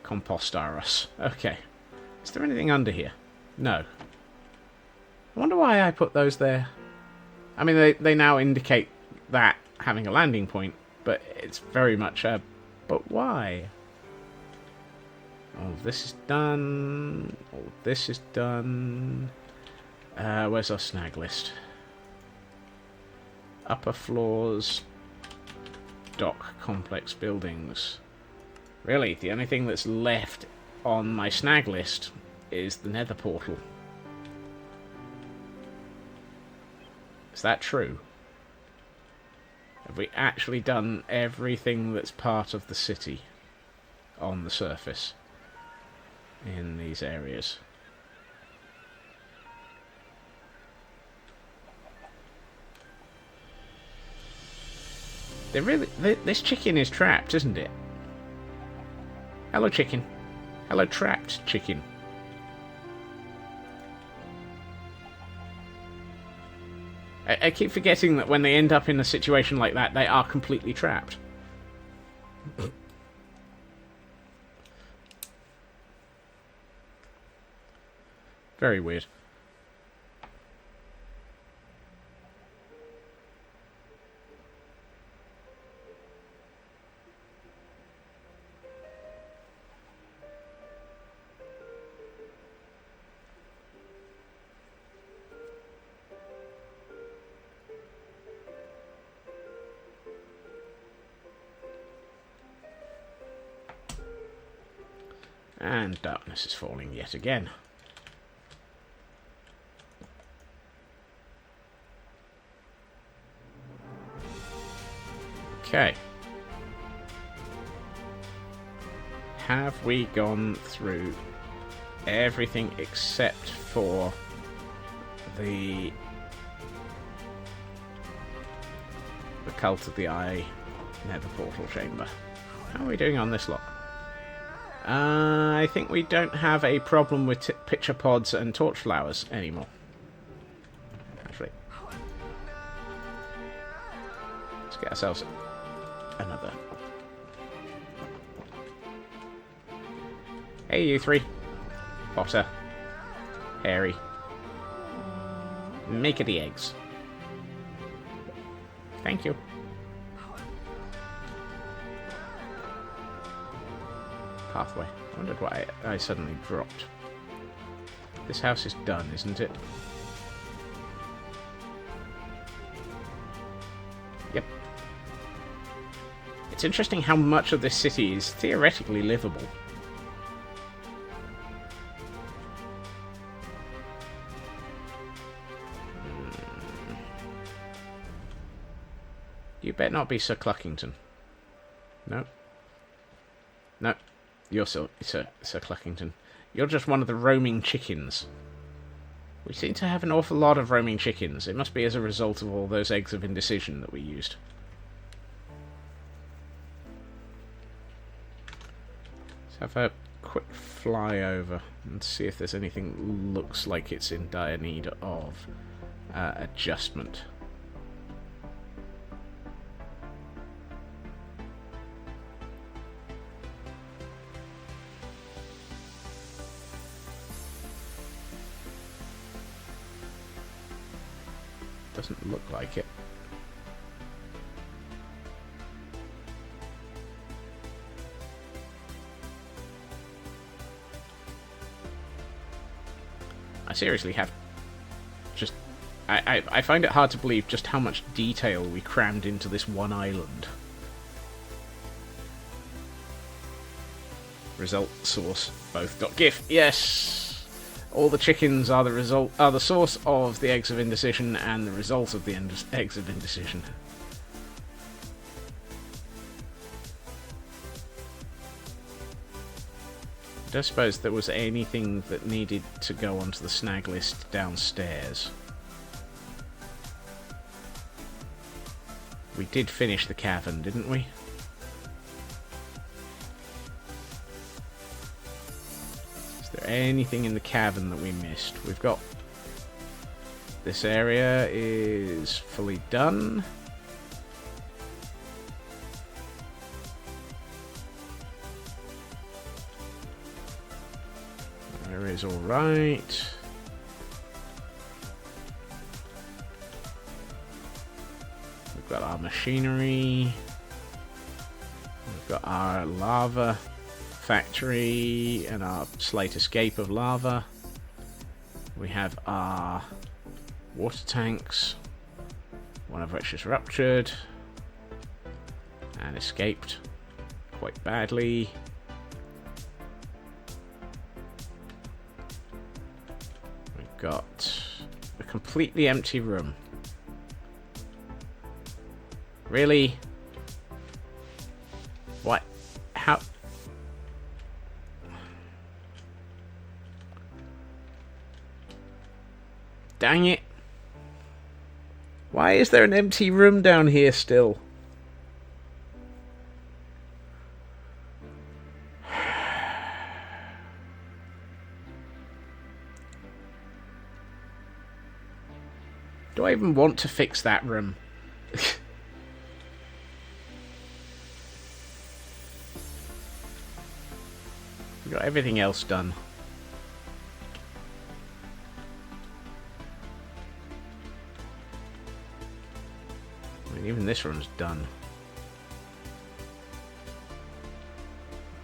B: Compostaros. Okay. Is there anything under here? No. I wonder why I put those there. I mean, they now indicate that having a landing point, but it's very much a... But why? All of this is done. All of this is done. Where's our snag list? Upper floors. Dock complex buildings. Really, the only thing that's left on my snag list is the nether portal. Is that true? Have we actually done everything that's part of the city on the surface in these areas? This chicken is trapped, isn't it? Hello, chicken. Hello, trapped chicken. I keep forgetting that when they end up in a situation like that, they are completely trapped. Very weird. And darkness is falling yet again. Okay. Have we gone through everything except for the Cult of the Eye Nether Portal Chamber? How are we doing on this lot? I think we don't have a problem with picture pods and torch flowers anymore. Actually, let's get ourselves another. Hey, you three. Potter. Hairy. Make it the eggs. Thank you. Pathway. I wondered why I suddenly dropped. This house is done, isn't it? Yep. It's interesting how much of this city is theoretically livable. You better not be Sir Cluckington. No. No. You're Sir Cluckington. You're just one of the roaming chickens. We seem to have an awful lot of roaming chickens. It must be as a result of all those eggs of indecision that we used. Let's have a quick fly over and see if there's anything looks like it's in dire need of adjustment. Doesn't look like it. I seriously have just... I find it hard to believe just how much detail we crammed into this one island. Result, source, both.gif. Yes! All the chickens are the source of the eggs of indecision and the result of the eggs of indecision. I don't suppose there was anything that needed to go onto the snag list downstairs. We did finish the cavern, didn't we? Anything in the cavern that we missed? We've got... This area is fully done. Area is alright. We've got our machinery. We've got our lava factory and our slate escape of lava. We have our water tanks, one of which is ruptured and escaped quite badly. We've got a completely empty room. Really? What? How? Dang it. Why is there an empty room down here still? Do I even want to fix that room? We've got everything else done. I mean, even this run's done.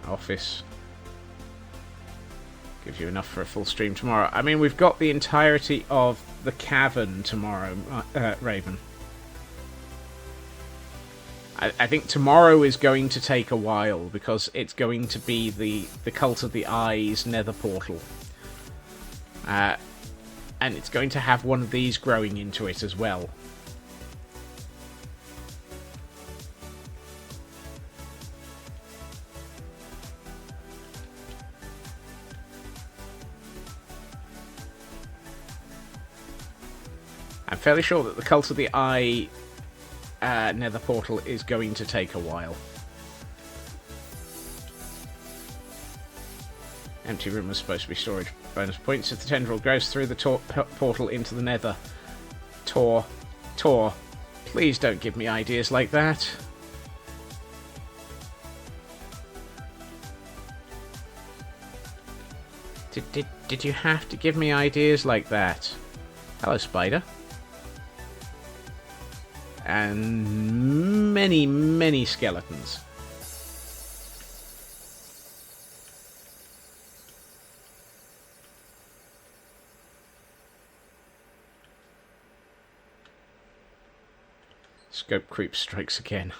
B: Office. Gives you enough for a full stream tomorrow. I mean, we've got the entirety of the cavern tomorrow, Raven. I think tomorrow is going to take a while, because it's going to be the Cult of the Eyes nether portal. And it's going to have one of these growing into it as well. I'm fairly sure that the Cult of the Eye nether portal is going to take a while. Empty room was supposed to be storage bonus points. If the tendril goes through the portal into the nether. Tor, please don't give me ideas like that. Did you have to give me ideas like that? Hello, spider. And many, many skeletons. Scope creep strikes again.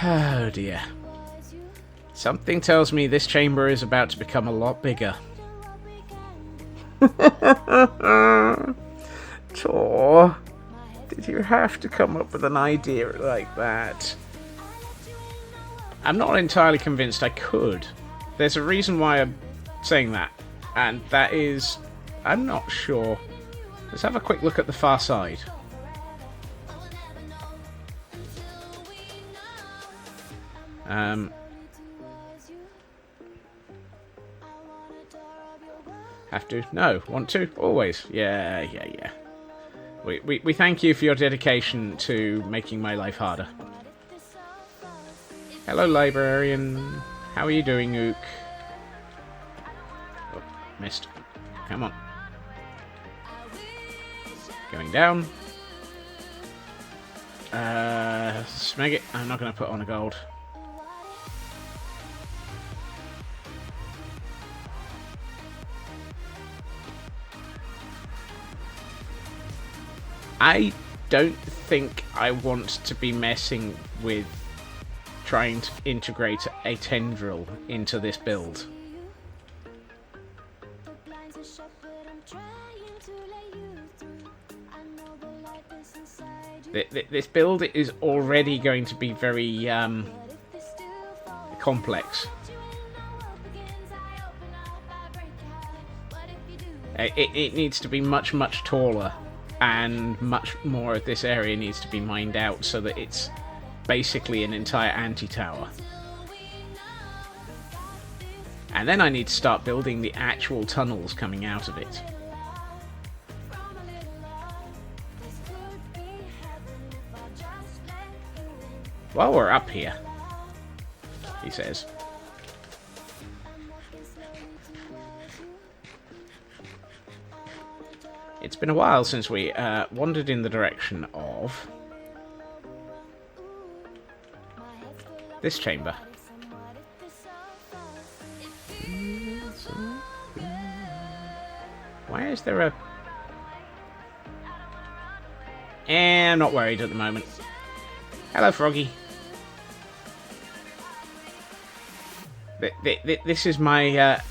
B: Oh dear. Something tells me this chamber is about to become a lot bigger. Tor, did you have to come up with an idea like that? I'm not entirely convinced I could. There's a reason why I'm saying that, and that is, I'm not sure. Let's have a quick look at the far side. Have to? No. Want to? Always. Yeah. We thank you for your dedication to making my life harder. Hello, librarian. How are you doing, Ook? Oh, missed. Come on. Going down. Smeg it. I'm not going to put on a gold. I don't think I want to be messing with trying to integrate a tendril into this build. This build is already going to be very complex. It needs to be much, much taller, and much more of this area needs to be mined out so that it's basically an entire anti-tower. And then I need to start building the actual tunnels coming out of it. While we're up here, he says. It's been a while since we wandered in the direction of this chamber. Why is there a... I'm not worried at the moment. Hello, Froggy. This is my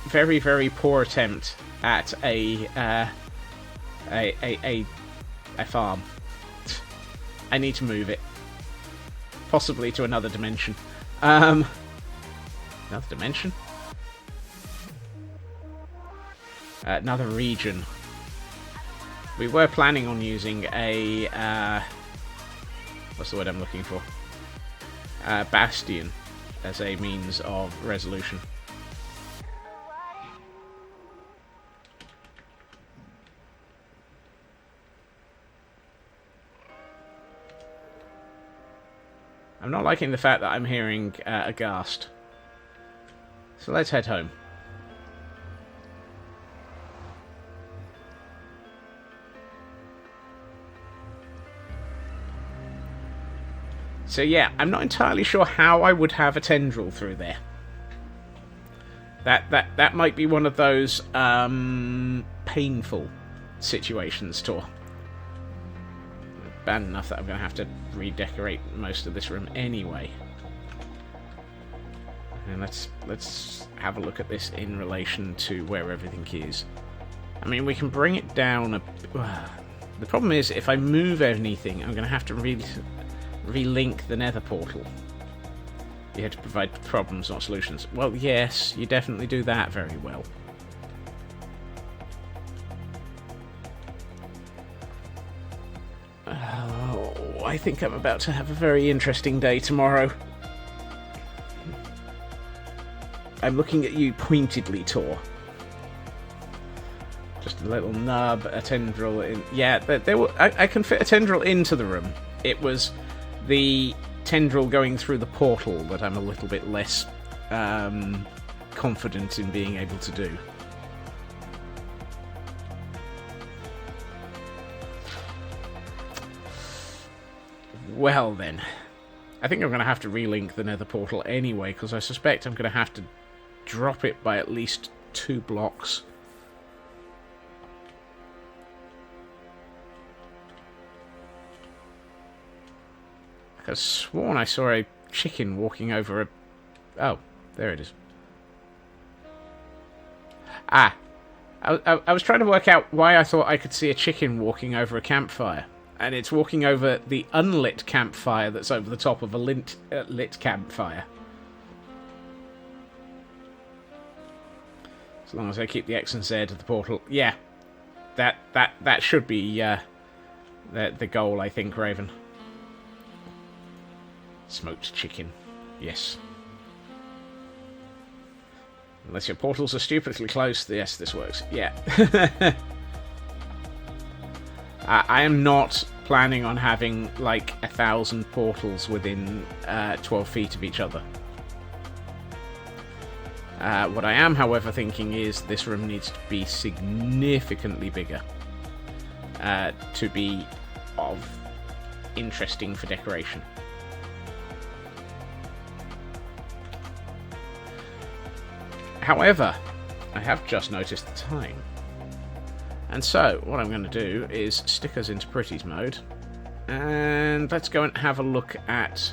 B: very, very poor attempt at a farm. I need to move it. Possibly to another dimension. Another dimension? Another region. We were planning on using a... what's the word I'm looking for? Bastion as a means of resolution. I'm not liking the fact that I'm hearing a ghast. So let's head home. So yeah, I'm not entirely sure how I would have a tendril through there. That might be one of those painful situations, Tor. Bad enough that I'm going to have to redecorate most of this room anyway. And let's have a look at this in relation to where everything is. I mean, we can bring it down a... The problem is, if I move anything, I'm going to have to relink the nether portal. You have to provide problems, not solutions. Well, yes, you definitely do that very well. Oh, I think I'm about to have a very interesting day tomorrow. I'm looking at you pointedly, Tor. Just a little nub, a tendril in... Yeah, I can fit a tendril into the room. It was the tendril going through the portal that I'm a little bit less confident in being able to do. Well then, I think I'm going to have to relink the nether portal anyway, because I suspect I'm going to have to drop it by at least 2 blocks. I could have sworn I saw a chicken walking over a... Oh, there it is. Ah, I was trying to work out why I thought I could see a chicken walking over a campfire. And it's walking over the unlit campfire that's over the top of a lit campfire. As long as I keep the X and Z at the portal. Yeah, that should be the goal, I think, Raven. Smoked chicken. Yes. Unless your portals are stupidly close, yes, this works. Yeah. I am not planning on having, like, 1,000 portals within 12 feet of each other. What I am, however, thinking is this room needs to be significantly bigger to be of interesting for decoration. However, I have just noticed the time. And so, what I'm going to do is stick us into Pretty's mode. And let's go and have a look at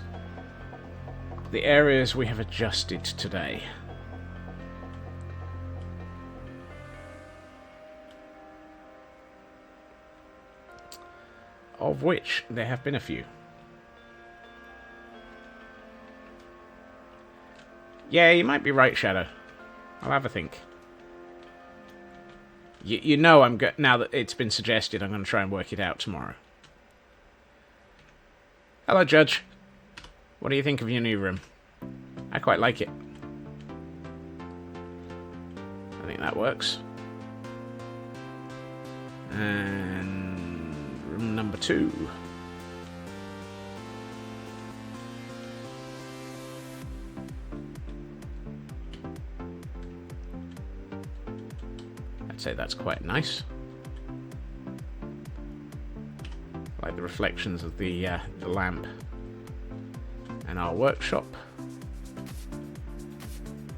B: the areas we have adjusted today. Of which there have been a few. Yeah, you might be right, Shadow. I'll have a think. You know, now that it's been suggested, I'm going to try and work it out tomorrow. Hello, Judge. What do you think of your new room? I quite like it. I think that works. And room number 2. I'd say that's quite nice. I like the reflections of the lamp. And our workshop.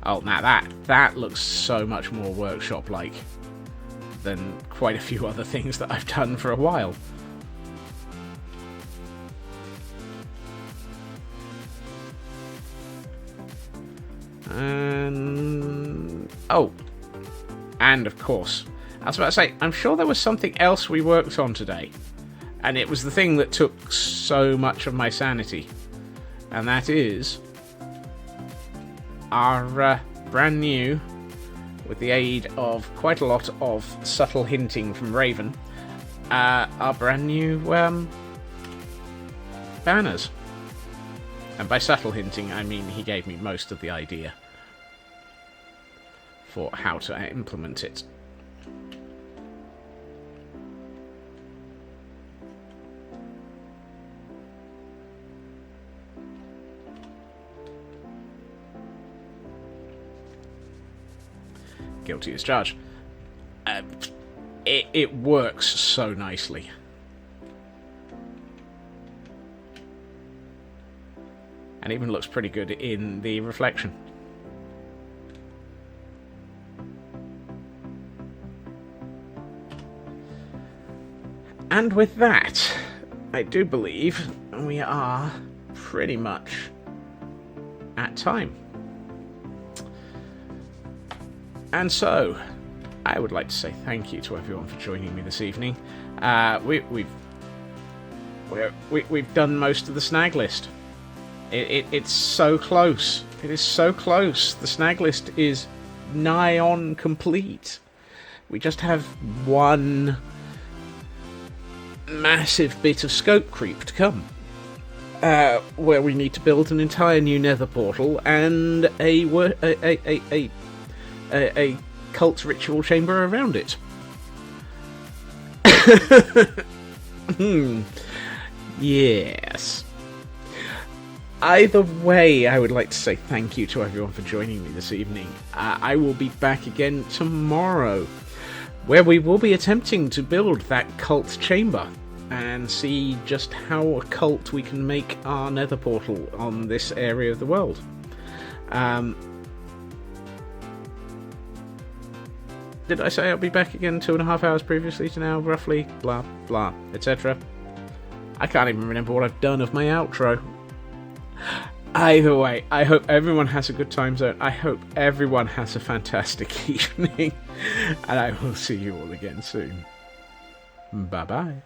B: Oh, now that looks so much more workshop-like than quite a few other things that I've done for a while. Oh, and of course, I was about to say, I'm sure there was something else we worked on today, and it was the thing that took so much of my sanity, and that is our brand new, with the aid of quite a lot of subtle hinting from Raven, our brand new banners. And by subtle hinting, I mean he gave me most of the idea for how to implement it. guilty as charged. It works so nicely. And even looks pretty good in the reflection. And with that, I do believe we are pretty much at time. And so, I would like to say thank you to everyone for joining me this evening. We've done most of the snag list. It's so close. It is so close. The snag list is nigh on complete. We just have one massive bit of scope creep to come, where we need to build an entire new nether portal and a cult ritual chamber around it. Yes. Either way, I would like to say thank you to everyone for joining me this evening. I will be back again tomorrow, where we will be attempting to build that cult chamber and see just how occult we can make our nether portal on this area of the world. Did I say I'll be back again 2.5 hours previously to now, roughly? Blah, blah, etc. I can't even remember what I've done of my outro. Either way, I hope everyone has a good time zone. I hope everyone has a fantastic evening. And I will see you all again soon. Bye-bye.